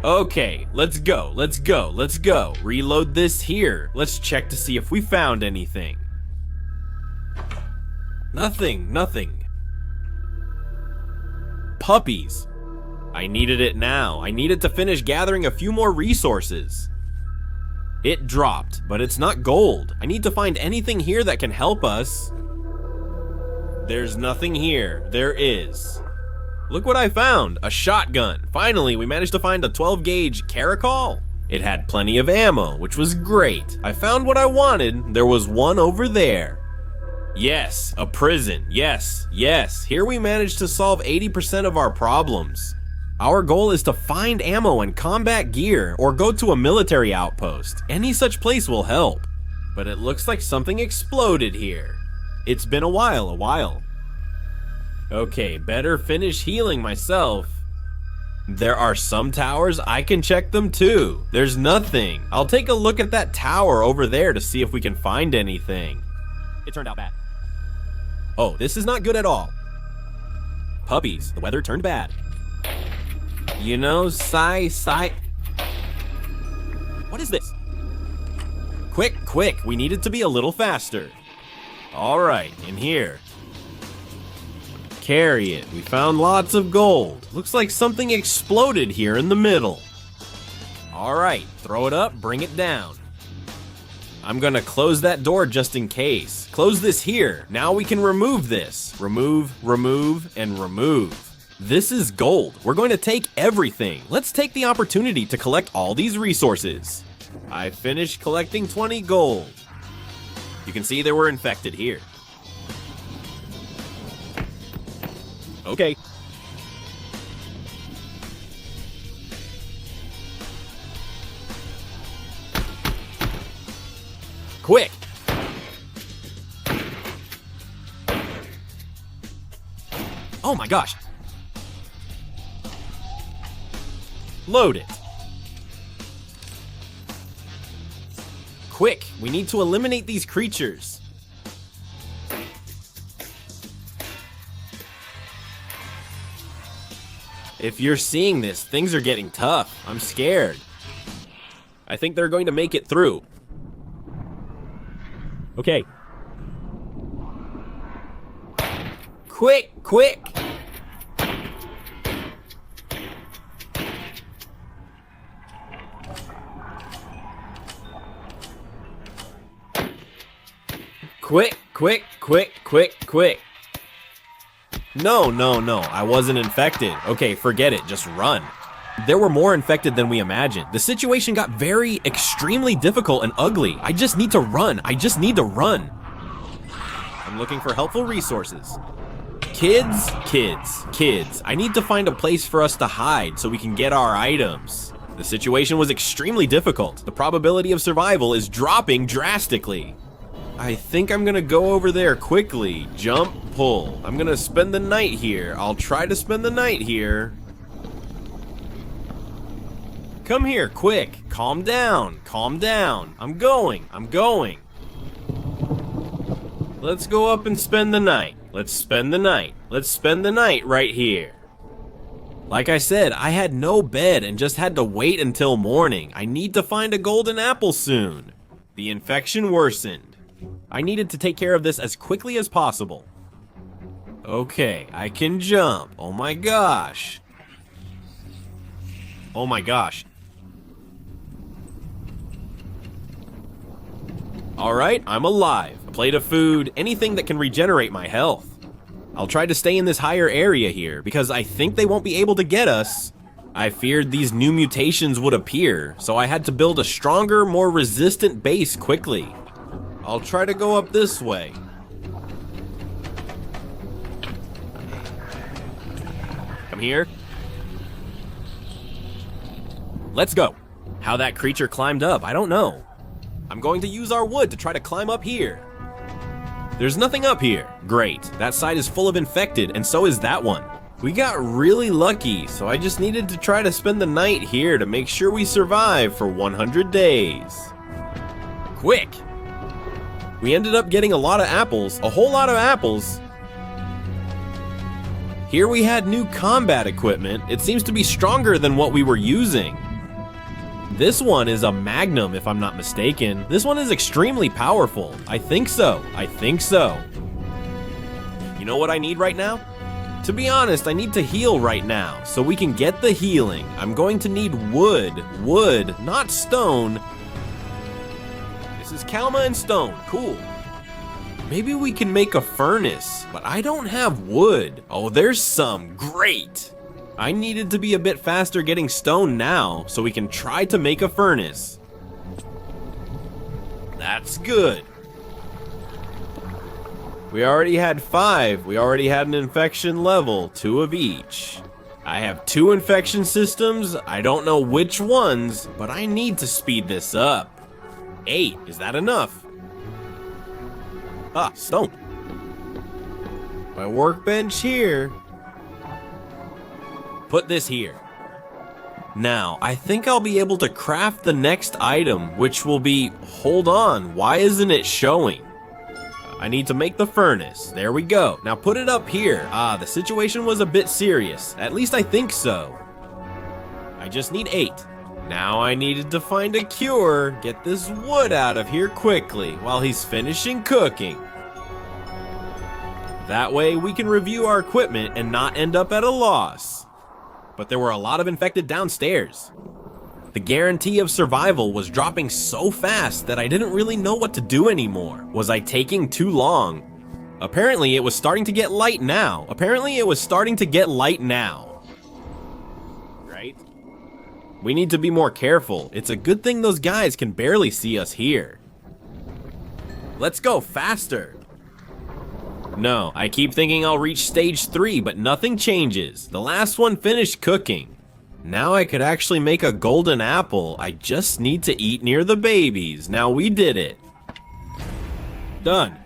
Okay, let's go. Reload this here. Let's check to see if we found anything. Nothing. Puppies. I needed it now. I needed to finish gathering a few more resources. It dropped, but it's not gold. I need to find anything here that can help us. There's nothing here. There is. Look what I found, a shotgun. Finally, we managed to find a 12 gauge caracol. It had plenty of ammo, which was great. I found what I wanted. There was one over there. Yes, a prison. Yes. Here we managed to solve 80% of our problems. Our goal is to find ammo and combat gear or go to a military outpost. Any such place will help. But it looks like something exploded here. It's been a while. Okay, better finish healing myself. There are some towers, I can check them too. There's nothing. I'll take a look at that tower over there to see if we can find anything. It turned out bad. Oh, this is not good at all. Puppies, the weather turned bad. You know, sigh. What is this? Quick, we need it to be a little faster. All right, in here. Carry it. We found lots of gold. Looks like something exploded here in the middle. All right, throw it up, bring it down. I'm gonna close that door just in case. Close this here. Now we can remove this. Remove, and remove. This is gold. We're going to take everything. Let's take the opportunity to collect all these resources. I finished collecting 20 gold. You can see they were infected here. Okay. Quick! Oh my gosh! Load it. Quick, we need to eliminate these creatures. If you're seeing this, things are getting tough. I'm scared. I think they're going to make it through. Okay. Quick! Quick! No, I wasn't infected. Okay, forget it, just run. There were more infected than we imagined. The situation got extremely difficult and ugly. I just need to run. I'm looking for helpful resources. Kids. I need to find a place for us to hide so we can get our items. The situation was extremely difficult. The probability of survival is dropping drastically. I think I'm gonna go over there quickly. Jump, pull. I'm gonna spend the night here. I'll try to spend the night here. Come here, quick. Calm down. I'm going. Let's go up and spend the night. Let's spend the night right here. Like I said, I had no bed and just had to wait until morning. I need to find a golden apple soon. The infection worsened. I needed to take care of this as quickly as possible. Okay, I can jump. Oh my gosh. Oh my gosh. Alright, I'm alive. A plate of food, anything that can regenerate my health. I'll try to stay in this higher area here, because I think they won't be able to get us. I feared these new mutations would appear, so I had to build a stronger, more resistant base quickly. I'll try to go up this way. Come here. Let's go. How that creature climbed up, I don't know. I'm going to use our wood to try to climb up here. There's nothing up here. Great. That side is full of infected, and so is that one. We got really lucky, so I just needed to try to spend the night here to make sure we survive for 100 days. Quick! We ended up getting a lot of apples, a whole lot of apples. Here we had new combat equipment. It seems to be stronger than what we were using. This one is a Magnum, if I'm not mistaken. This one is extremely powerful. I think so. I think so. You know what I need right now? To be honest, I need to heal right now, so we can get the healing. I'm going to need wood. Wood, not stone. This is Kalma and stone. Cool. Maybe we can make a furnace, but I don't have wood. Oh, there's some. Great. I needed to be a bit faster getting stone now, so we can try to make a furnace. That's good. We already had 5. We already had an infection level, 2 of each. I have 2 infection systems. I don't know which ones, but I need to speed this up. 8, is that enough? Ah, stone. My workbench here. Put this here. Now, I think I'll be able to craft the next item, which will be... Hold on, why isn't it showing? I need to make the furnace. There we go. Now put it up here. Ah, the situation was a bit serious. At least I think so. I just need 8. Now I needed to find a cure. Get this wood out of here quickly while he's finishing cooking. That way we can review our equipment and not end up at a loss. But there were a lot of infected downstairs. The guarantee of survival was dropping so fast that I didn't really know what to do anymore. Was I taking too long? Apparently it was starting to get light now. Right? We need to be more careful. It's a good thing those guys can barely see us here. Let's go faster. No, I keep thinking I'll reach stage 3, but nothing changes. The last one finished cooking. Now I could actually make a golden apple. I just need to eat near the babies. Now we did it. Done.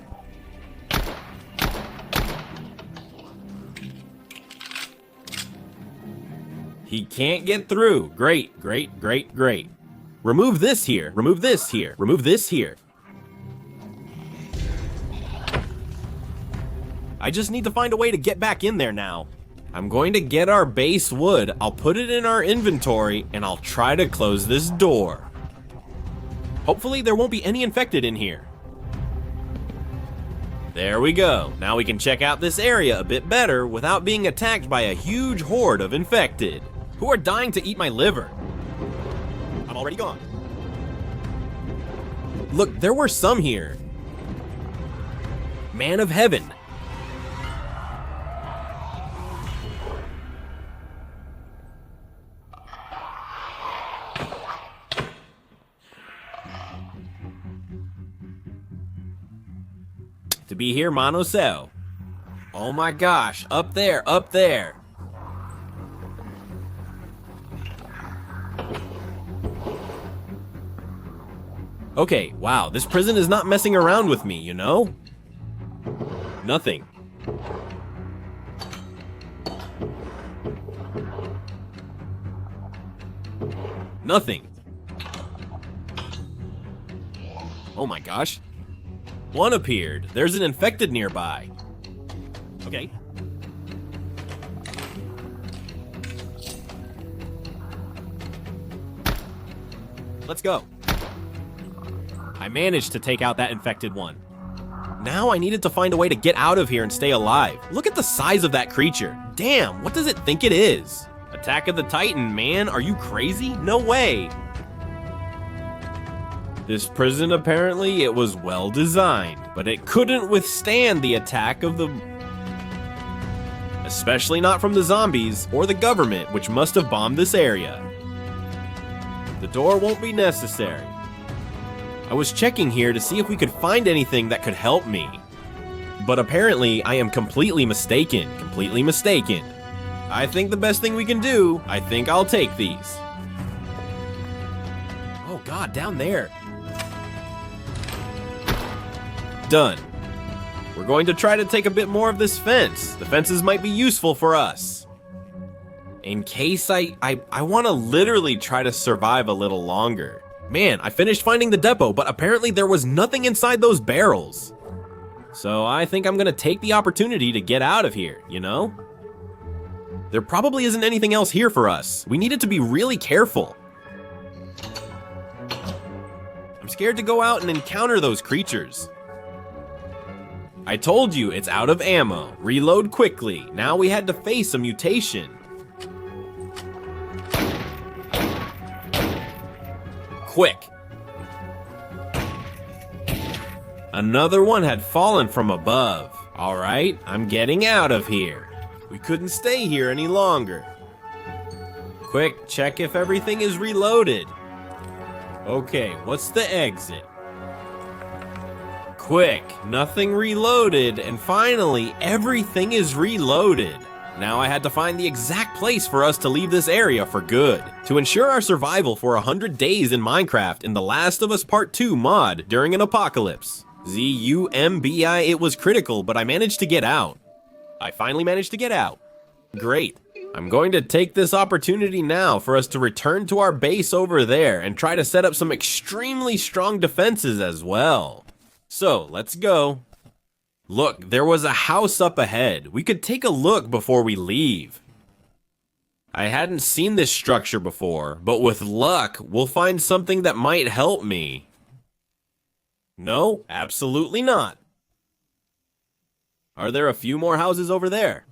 He can't get through. Great, great, great, great. Remove this here. Remove this here. Remove this here. I just need to find a way to get back in there now. I'm going to get our base wood, I'll put it in our inventory, and I'll try to close this door. Hopefully there won't be any infected in here. There we go. Now we can check out this area a bit better without being attacked by a huge horde of infected, who are dying to eat my liver. I'm already gone. Look, there were some here. Man of heaven. To be here, Mano Cell. Oh my gosh, up there, up there. Okay, wow, this prison is not messing around with me, you know? Nothing. Nothing. Oh my gosh. One appeared. There's an infected nearby. Okay. Let's go. I managed to take out that infected one. Now I needed to find a way to get out of here and stay alive. Look at the size of that creature. Damn, what does it think it is? Attack of the Titan, man, are you crazy? No way. This prison, apparently, it was well designed, but it couldn't withstand the attack of the... Especially not from the zombies or the government, which must have bombed this area. The door won't be necessary. I was checking here to see if we could find anything that could help me. But apparently, I am completely mistaken. Completely mistaken. I think the best thing we can do, I think I'll take these. Oh God, down there. Done. We're going to try to take a bit more of this fence. The fences might be useful for us. In case I want to literally try to survive a little longer. Man, I finished finding the depot, but apparently there was nothing inside those barrels. So I think I'm gonna take the opportunity to get out of here, you know? There probably isn't anything else here for us. We needed to be really careful. I'm scared to go out and encounter those creatures. I told you, it's out of ammo. Reload quickly. Now we had to face a mutation. Quick. Another one had fallen from above. All right, I'm getting out of here. We couldn't stay here any longer. Quick, check if everything is reloaded. Okay, what's the exit? Quick, nothing reloaded, and finally, everything is reloaded. Now I had to find the exact place for us to leave this area for good. To ensure our survival for 100 days in Minecraft in The Last of Us Part 2 mod during an apocalypse. ZUMBI, it was critical, but I managed to get out. I finally managed to get out. Great. I'm going to take this opportunity now for us to return to our base over there and try to set up some extremely strong defenses as well. So, let's go. Look, there was a house up ahead. We could take a look before we leave. I hadn't seen this structure before, but with luck, we'll find something that might help me. No, absolutely not. Are there a few more houses over there?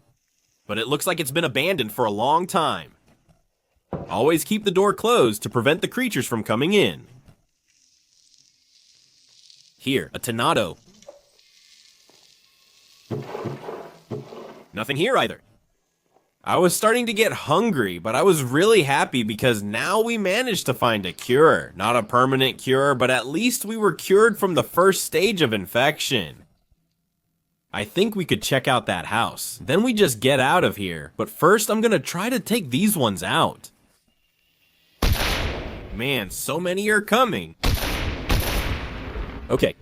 But it looks like it's been abandoned for a long time. Always keep the door closed to prevent the creatures from coming in. Here, a tornado. Nothing here either. I was starting to get hungry, but I was really happy because now we managed to find a cure. Not a permanent cure, but at least we were cured from the first stage of infection. I think we could check out that house. Then we just get out of here. But first, I'm gonna try to take these ones out. Man, so many are coming. Okay.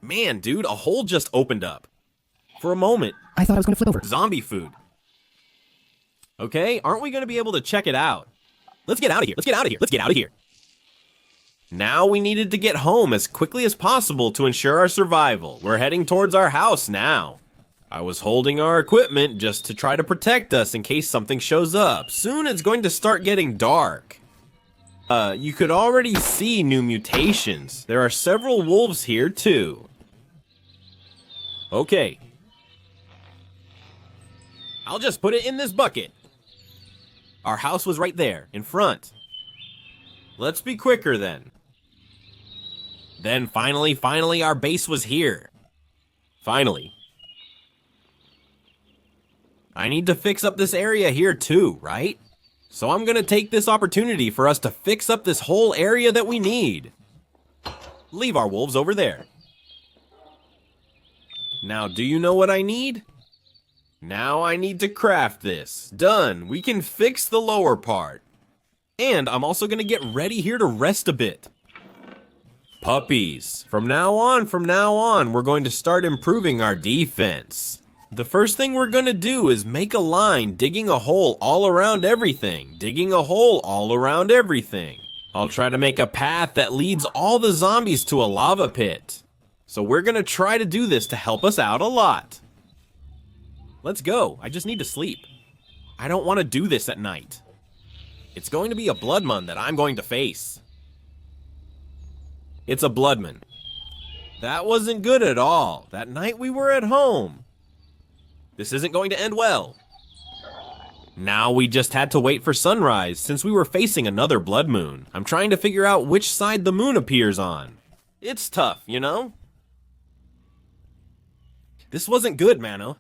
Man, dude, a hole just opened up. For a moment. I thought I was gonna flip over. Zombie food. Okay, aren't we gonna be able to check it out? Let's get out of here. Let's get out of here. Let's get out of here. Now we needed to get home as quickly as possible to ensure our survival. We're heading towards our house now. I was holding our equipment just to try to protect us in case something shows up. Soon it's going to start getting dark. You could already see new mutations. There are several wolves here too. Okay. I'll just put it in this bucket. Our house was right there, in front. Let's be quicker then. Then finally, our base was here. Finally. I need to fix up this area here too, right? So I'm gonna take this opportunity for us to fix up this whole area that we need. Leave our wolves over there. Now, do you know what I need? Now I need to craft this. Done. We can fix the lower part. And I'm also gonna get ready here to rest a bit. Puppies. From now on, we're going to start improving our defense. The first thing we're gonna do is make a line digging a hole all around everything. Digging a hole all around everything. I'll try to make a path that leads all the zombies to a lava pit. So we're gonna try to do this to help us out a lot. Let's go. I just need to sleep. I don't want to do this at night. It's going to be a Bloodman that I'm going to face. It's a Bloodman. That wasn't good at all. That night we were at home. This isn't going to end well. Now we just had to wait for sunrise since we were facing another blood moon. I'm trying to figure out which side the moon appears on. It's tough, you know? This wasn't good, Mano.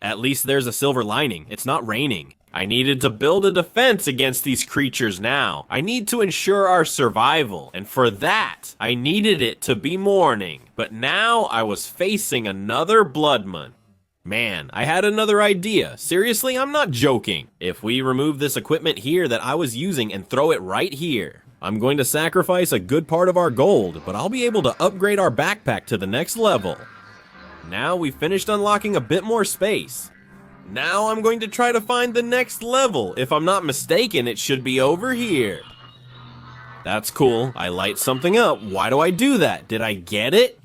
At least there's a silver lining. It's not raining. I needed to build a defense against these creatures now. I need to ensure our survival, and for that, I needed it to be morning. But now I was facing another blood moon. Man, I had another idea. Seriously, I'm not joking. If we remove this equipment here that I was using and throw it right here, I'm going to sacrifice a good part of our gold, but I'll be able to upgrade our backpack to the next level. Now we've finished unlocking a bit more space. Now I'm going to try to find the next level. If I'm not mistaken, it should be over here. That's cool. I light something up. Why do I do that? Did I get it?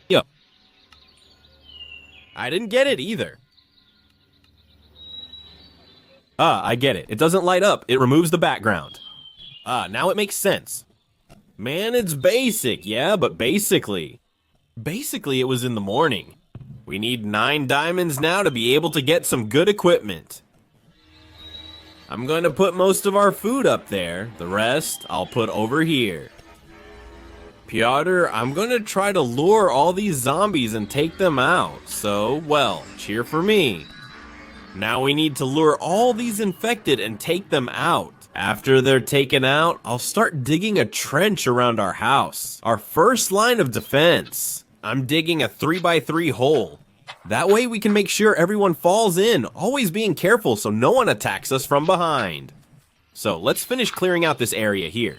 Yo. I didn't get it either. I get it. It doesn't light up. It removes the background. Now it makes sense. Man, it's basic, yeah, but basically it was in the morning. We need 9 diamonds now to be able to get some good equipment. I'm going to put most of our food up there. The rest, I'll put over here. Piotr, I'm going to try to lure all these zombies and take them out. So, well, cheer for me. Now we need to lure all these infected and take them out. After they're taken out, I'll start digging a trench around our house. Our first line of defense. I'm digging a 3x3 hole. That way we can make sure everyone falls in, always being careful so no one attacks us from behind. So let's finish clearing out this area here.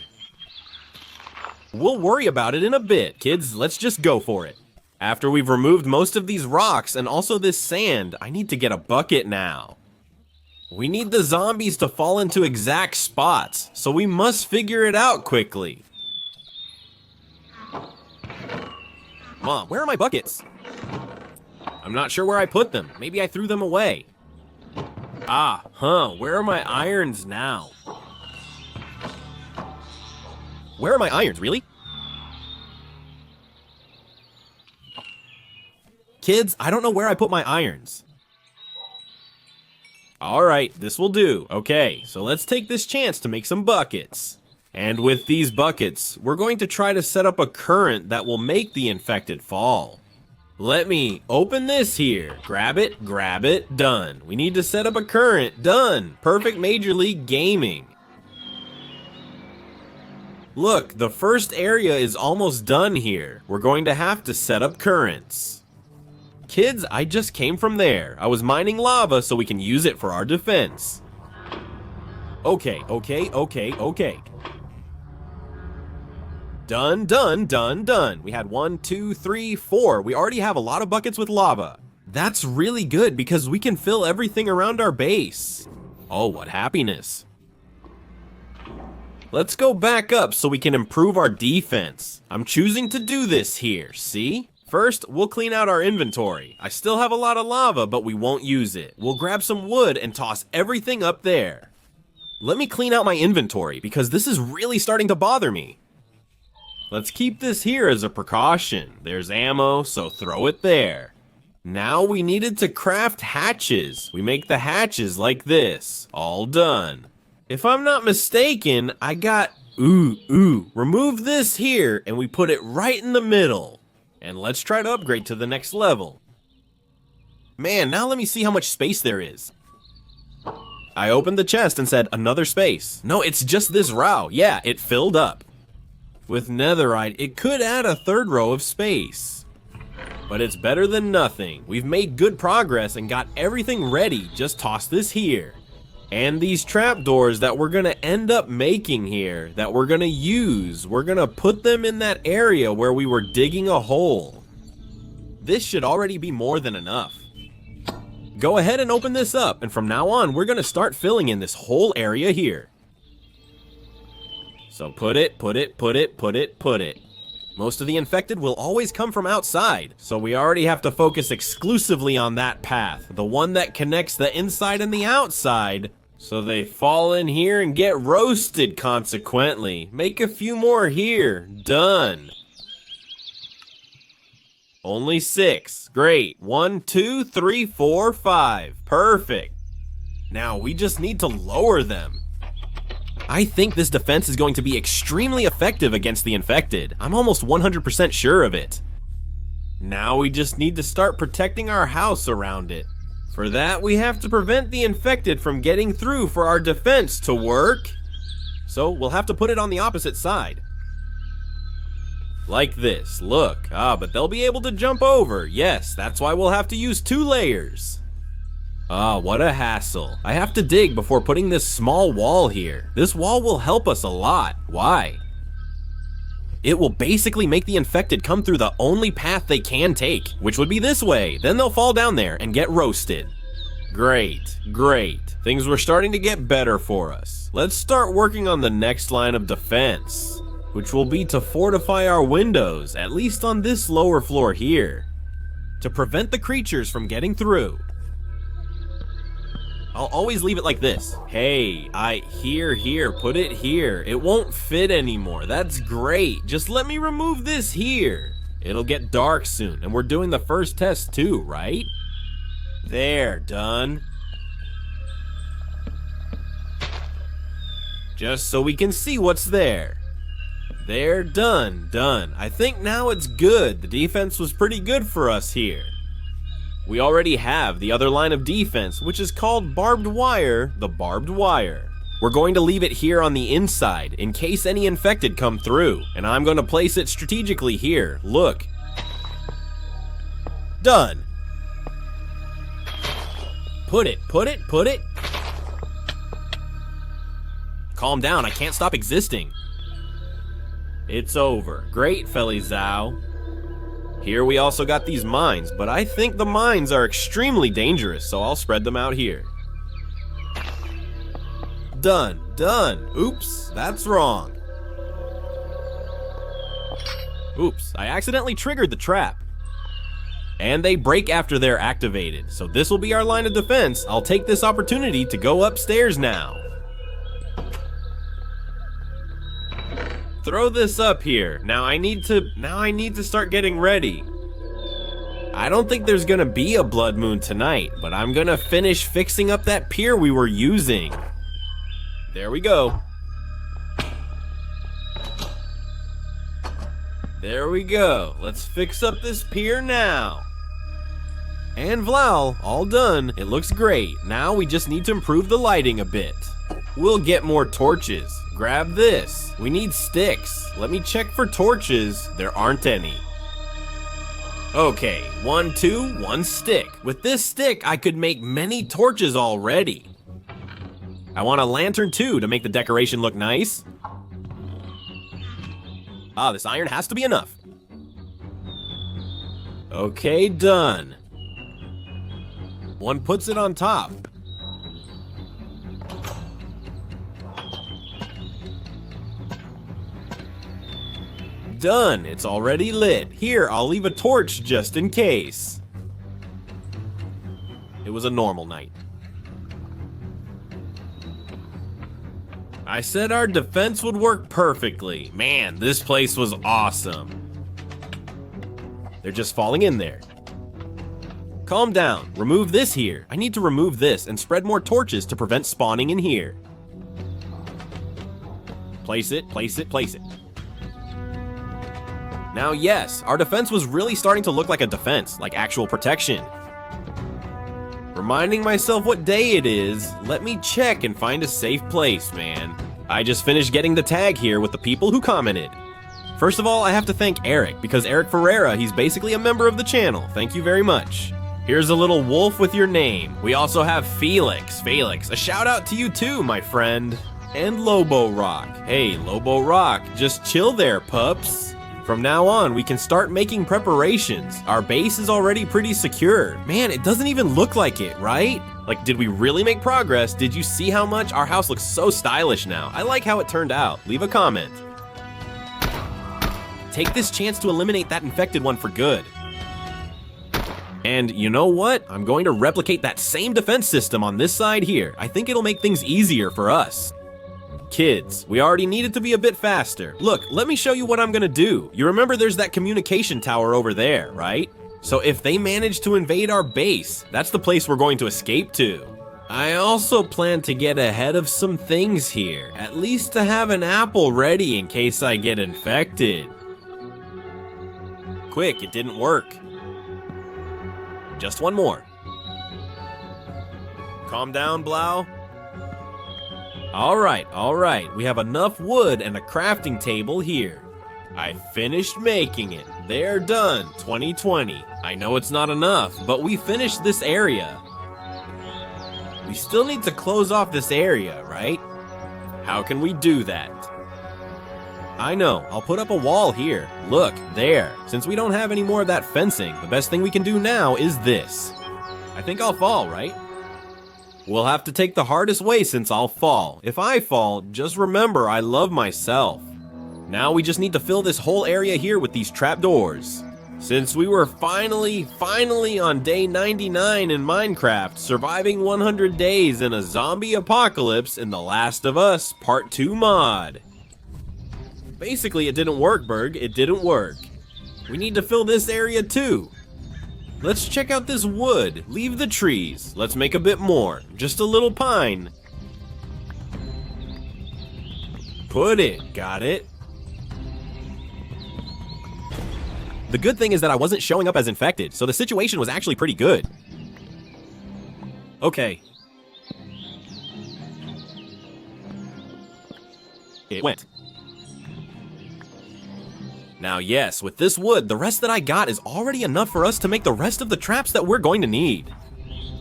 We'll worry about it in a bit, kids. Let's just go for it. After we've removed most of these rocks and also this sand, I need to get a bucket now. We need the zombies to fall into exact spots, so we must figure it out quickly. Mom, where are my buckets? I'm not sure where I put them. Maybe I threw them away. Where are my irons now? Where are my irons, really? Kids, I don't know where I put my irons. Alright, this will do. Okay, so let's take this chance to make some buckets. And with these buckets, we're going to try to set up a current that will make the infected fall. Let me open this here. Grab it, done. We need to set up a current, done. Perfect Major League Gaming. Look, the first area is almost done here. We're going to have to set up currents. Kids, I just came from there. I was mining lava so we can use it for our defense. Okay. Done. We had 1, 2, 3, 4. We already have a lot of buckets with lava. That's really good because we can fill everything around our base. Oh, what happiness. Let's go back up so we can improve our defense. I'm choosing to do this here, see? First, we'll clean out our inventory. I still have a lot of lava, but we won't use it. We'll grab some wood and toss everything up there. Let me clean out my inventory because this is really starting to bother me. Let's keep this here as a precaution. There's ammo, so throw it there. Now we needed to craft hatches. We make the hatches like this. All done. If I'm not mistaken, I got... Remove this here, and we put it right in the middle. And let's try to upgrade to the next level. Man, now let me see how much space there is. I opened the chest and said, another space. No, it's just this row. Yeah, it filled up. With netherite, it could add a third row of space. But it's better than nothing. We've made good progress and got everything ready. Just toss this here. And these trapdoors that we're gonna end up making here, that we're gonna use, we're gonna put them in that area where we were digging a hole. This should already be more than enough. Go ahead and open this up, and from now on, we're gonna start filling in this whole area here. So put it. Most of the infected will always come from outside, so we already have to focus exclusively on that path, the one that connects the inside and the outside, So they fall in here and get roasted consequently. Make a few more here. Done. Only 6. Great. 1, 2, 3, 4, 5. Perfect. Now we just need to lower them. I think this defense is going to be extremely effective against the infected. I'm almost 100% sure of it. Now we just need to start protecting our house around it. For that, we have to prevent the infected from getting through for our defense to work. So we'll have to put it on the opposite side. Like this, look. But they'll be able to jump over. Yes, that's why we'll have to use 2 layers. What a hassle. I have to dig before putting this small wall here. This wall will help us a lot. Why? It will basically make the infected come through the only path they can take, which would be this way. Then they'll fall down there and get roasted. Great, great. Things were starting to get better for us. Let's start working on the next line of defense, which will be to fortify our windows, at least on this lower floor here, to prevent the creatures from getting through. I'll always leave it like this. Hey, here, put it here. It won't fit anymore. That's great. Just let me remove this here. It'll get dark soon, and we're doing the first test too, right? There, done. Just so we can see what's there. There, done. I think now it's good. The defense was pretty good for us here. We already have the other line of defense, which is called barbed wire, the barbed wire. We're going to leave it here on the inside in case any infected come through, and I'm going to place it strategically here. Look. Done. Put it. Calm down, I can't stop existing. It's over. Great, Felly Zhao. Here we also got these mines, but I think the mines are extremely dangerous, so I'll spread them out here. Done. Oops, that's wrong. Oops, I accidentally triggered the trap. And they break after they're activated, so this will be our line of defense. I'll take this opportunity to go upstairs now. Throw this up here. Now I need to start getting ready. I don't think there's gonna be a blood moon tonight, but I'm gonna finish fixing up that pier we were using. There we go. There we go. Let's fix up this pier now. And Vlau, all done. It looks great. Now we just need to improve the lighting a bit. We'll get more torches. Grab this. We need sticks. Let me check for torches. There aren't any. Okay, 1, 2, 1 stick. With this stick, I could make many torches already. I want a lantern too to make the decoration look nice. This iron has to be enough. Okay, done. One puts it on top. Done, it's already lit. Here, I'll leave a torch just in case. It was a normal night. I said our defense would work perfectly. Man, this place was awesome. They're just falling in there. Calm down, remove this here. I need to remove this and spread more torches to prevent spawning in here. Place it, place it, place it. Now yes, our defense was really starting to look like a defense, like actual protection. Reminding myself what day it is, let me check and find a safe place, man. I just finished getting the tag here with the people who commented. First of all, I have to thank Eric, because Eric Ferreira, he's basically a member of the channel. Thank you very much. Here's a little wolf with your name. We also have Felix. Felix, a shout out to you too, my friend. And Lobo Rock. Hey, Lobo Rock, just chill there, pups. From now on, we can start making preparations. Our base is already pretty secure. Man, it doesn't even look like it, right? Like, did we really make progress? Did you see how much? Our house looks so stylish now. I like how it turned out. Leave a comment. Take this chance to eliminate that infected one for good. And you know what? I'm going to replicate that same defense system on this side here. I think it'll make things easier for us. Kids, we already need it to be a bit faster. Look, let me show you what I'm gonna do. You remember there's that communication tower over there, right? So if they manage to invade our base, that's the place we're going to escape to. I also plan to get ahead of some things here, at least to have an apple ready in case I get infected. Quick, it didn't work. Just one more. Calm down, Blau. Alright, we have enough wood and a crafting table here. I finished making it. They're done, 2020. I know it's not enough, but we finished this area. We still need to close off this area, right? How can we do that? I know, I'll put up a wall here. Look, there. Since we don't have any more of that fencing, the best thing we can do now is this. I think I'll fall, right? We'll have to take the hardest way since I'll fall. If I fall, just remember I love myself. Now we just need to fill this whole area here with these trapdoors. Since we were finally on day 99 in Minecraft, surviving 100 days in a zombie apocalypse in The Last of Us Part 2 mod. Basically, it didn't work, Berg. It didn't work. We need to fill this area too. Let's check out this wood. Leave the trees. Let's make a bit more. Just a little pine. Put it. Got it. The good thing is that I wasn't showing up as infected, so the situation was actually pretty good. Okay. It went. Now yes, with this wood, the rest that I got is already enough for us to make the rest of the traps that we're going to need.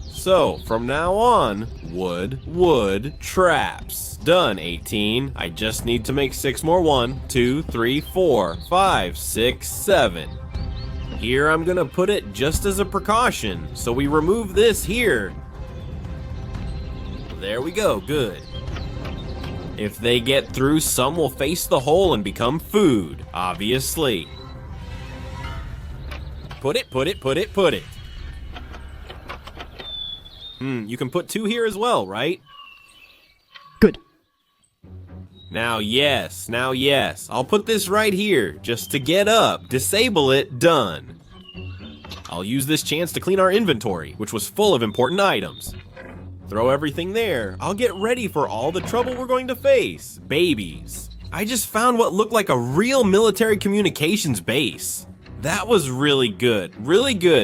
So, from now on, wood, traps. Done, 18. I just need to make 6 more. 1, 2, 3, 4, 5, 6, 7. Here I'm gonna put it just as a precaution, so we remove this here. There we go, good. If they get through, some will face the hole and become food, obviously. Put it. You can put 2 here as well, right? Good. Now yes, I'll put this right here, just to get up, disable it, done. I'll use this chance to clean our inventory, which was full of important items. Throw everything there. I'll get ready for all the trouble we're going to face. Babies. I just found what looked like a real military communications base. That was really good,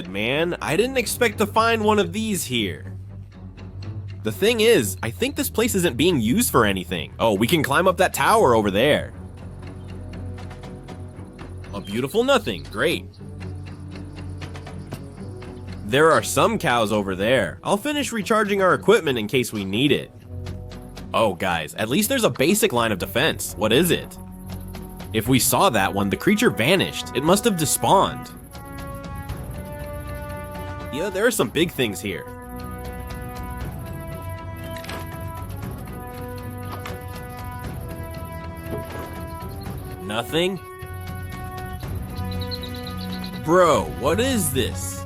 man. I didn't expect to find one of these here. The thing is, I think this place isn't being used for anything. Oh, we can climb up that tower over there. A beautiful nothing, great. There are some cows over there. I'll finish recharging our equipment in case we need it. Oh guys, at least there's a basic line of defense. What is it? If we saw that one, the creature vanished. It must have despawned. Yeah, there are some big things here. Nothing? Bro, what is this?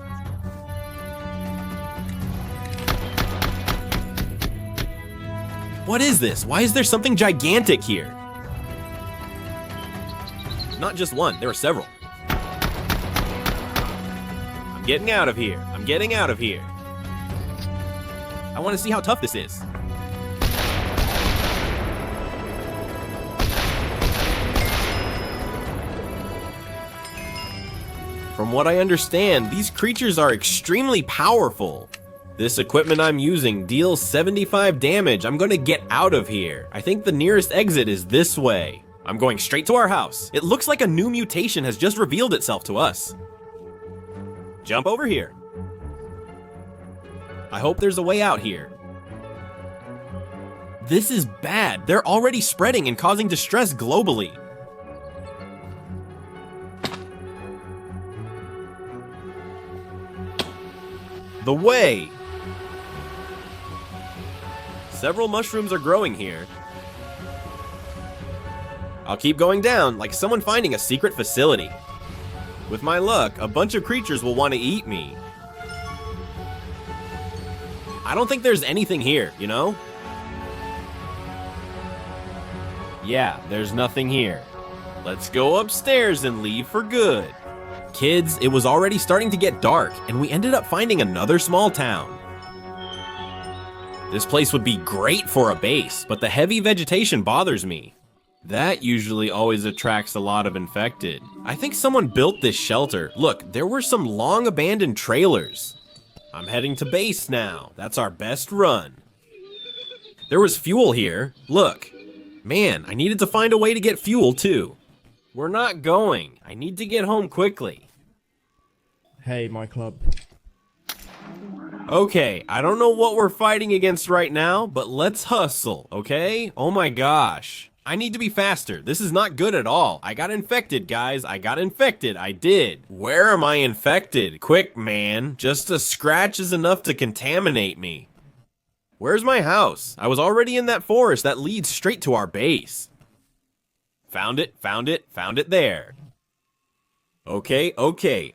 What is this? Why is there something gigantic here? Not just one, there are several. I'm getting out of here. I want to see how tough this is. From what I understand, these creatures are extremely powerful. This equipment I'm using deals 75 damage. I'm gonna get out of here. I think the nearest exit is this way. I'm going straight to our house. It looks like a new mutation has just revealed itself to us. Jump over here. I hope there's a way out here. This is bad. They're already spreading and causing distress globally. The way. Several mushrooms are growing here. I'll keep going down, like someone finding a secret facility. With my luck, a bunch of creatures will want to eat me. I don't think there's anything here, you know? Yeah, there's nothing here. Let's go upstairs and leave for good. Kids, it was already starting to get dark, and we ended up finding another small town. This place would be great for a base, but the heavy vegetation bothers me. That usually always attracts a lot of infected. I think someone built this shelter. Look, there were some long abandoned trailers. I'm heading to base now. That's our best run. There was fuel here. Look. Man, I needed to find a way to get fuel too. We're not going. I need to get home quickly. Hey, my club. Okay, I don't know what we're fighting against right now, but let's hustle, okay? Oh my gosh. I need to be faster. This is not good at all. I got infected, guys. I got infected. I did. Where am I infected? Quick, man. Just a scratch is enough to contaminate me. Where's my house? I was already in that forest that leads straight to our base. Found it, found it, found it there. Okay. Okay.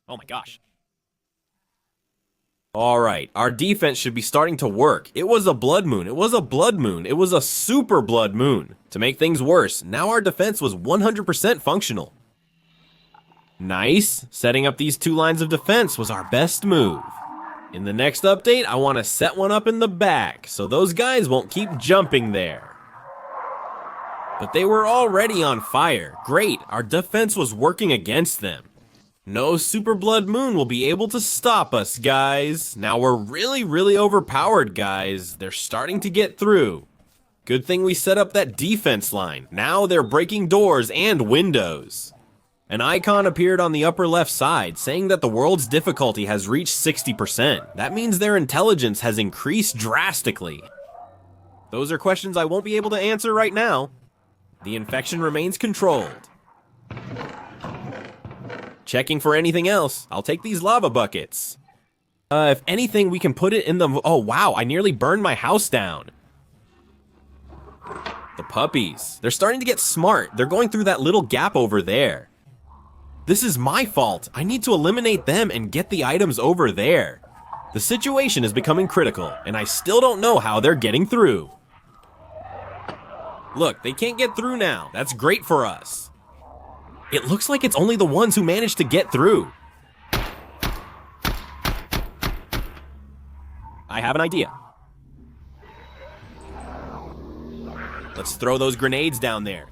Oh my gosh. Alright, our defense should be starting to work. It was a blood moon. It was a super blood moon. To make things worse, now our defense was 100% functional. Nice. Setting up these 2 lines of defense was our best move. In the next update, I want to set one up in the back, so those guys won't keep jumping there. But they were already on fire. Great, our defense was working against them. No super blood moon will be able to stop us, guys. Now we're really overpowered, guys. They're starting to get through. Good thing we set up that defense line. Now they're breaking doors and windows. An icon appeared on the upper left side saying that the world's difficulty has reached 60%. That means their intelligence has increased drastically. Those are questions I won't be able to answer right now. The infection remains controlled. Checking for anything else. I'll take these lava buckets. If anything, we can put it in the... Oh, wow, I nearly burned my house down. The puppies. They're starting to get smart. They're going through that little gap over there. This is my fault. I need to eliminate them and get the items over there. The situation is becoming critical, and I still don't know how they're getting through. Look, they can't get through now. That's great for us. It looks like it's only the ones who managed to get through. I have an idea. Let's throw those grenades down there.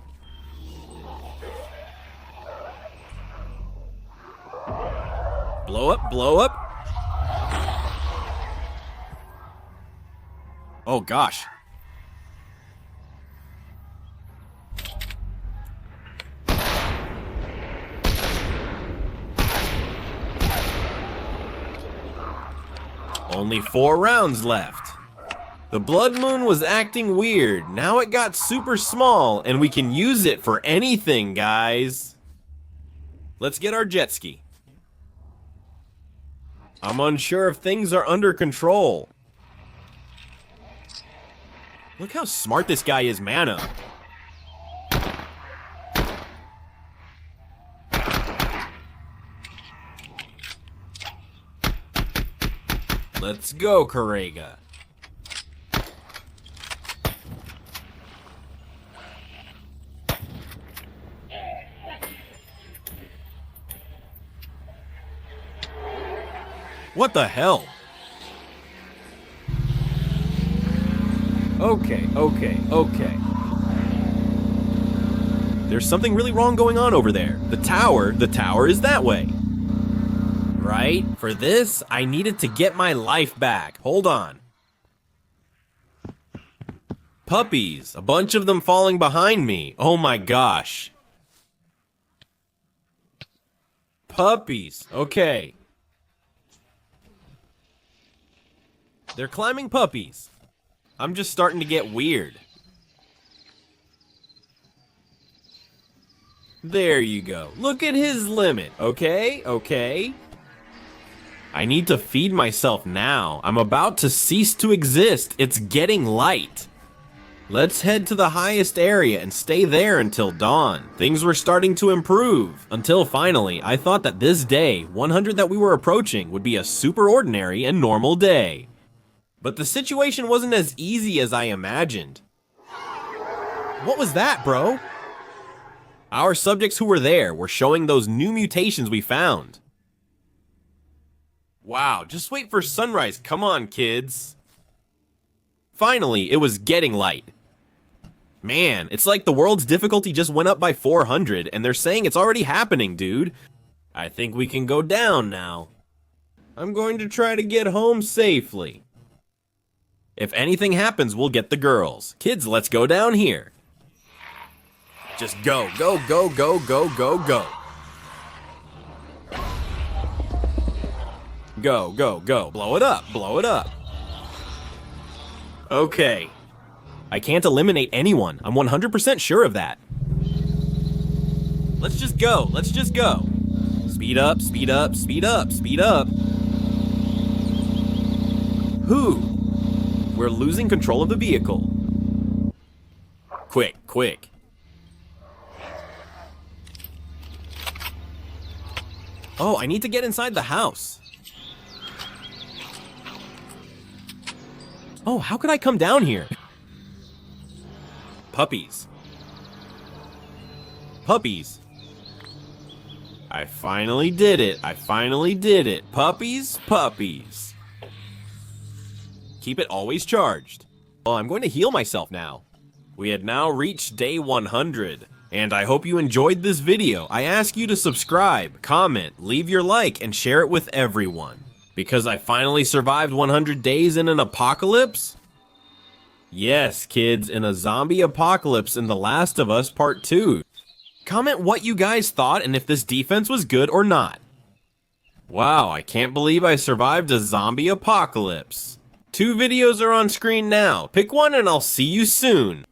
Blow up, blow up. Oh gosh. Only 4 rounds left. The blood moon was acting weird. Now it got super small and we can use it for anything, guys. Let's get our jet ski. I'm unsure if things are under control. Look how smart this guy is, Mano. Let's go, Karega. What the hell? Okay. There's something really wrong going on over there. The tower is that way. Right? For this, I needed to get my life back. Hold on. Puppies. A bunch of them falling behind me. Oh my gosh. Puppies. Okay. They're climbing puppies. I'm just starting to get weird. There you go. Look at his limit. Okay. I need to feed myself now. I'm about to cease to exist. It's getting light. Let's head to the highest area and stay there until dawn. Things were starting to improve, until finally, I thought that this day, 100 that we were approaching, would be a super ordinary and normal day. But the situation wasn't as easy as I imagined. What was that, bro? Our subjects who were there were showing those new mutations we found. Wow, just wait for sunrise, come on, kids. Finally, it was getting light. Man, it's like the world's difficulty just went up by 400, and they're saying it's already happening, dude. I think we can go down now. I'm going to try to get home safely. If anything happens, we'll get the girls. Kids, let's go down here. Just go, go, go, go, go, go, go. Go, go, go. Blow it up, blow it up. Okay. I can't eliminate anyone. I'm 100% sure of that. Let's just go, let's just go. Speed up, speed up, speed up, speed up. Who? We're losing control of the vehicle. Quick, quick. Oh, I need to get inside the house. Oh, how could I come down here? Puppies. Puppies. I finally did it. I finally did it. Puppies, puppies. Keep it always charged. Oh, I'm going to heal myself now. We had now reached day 100. And I hope you enjoyed this video. I ask you to subscribe, comment, leave your like, and share it with everyone. Because I finally survived 100 days in an apocalypse? Yes, kids, in a zombie apocalypse in The Last of Us Part 2. Comment what you guys thought and if this defense was good or not. Wow, I can't believe I survived a zombie apocalypse. 2 videos are on screen now. Pick one and I'll see you soon.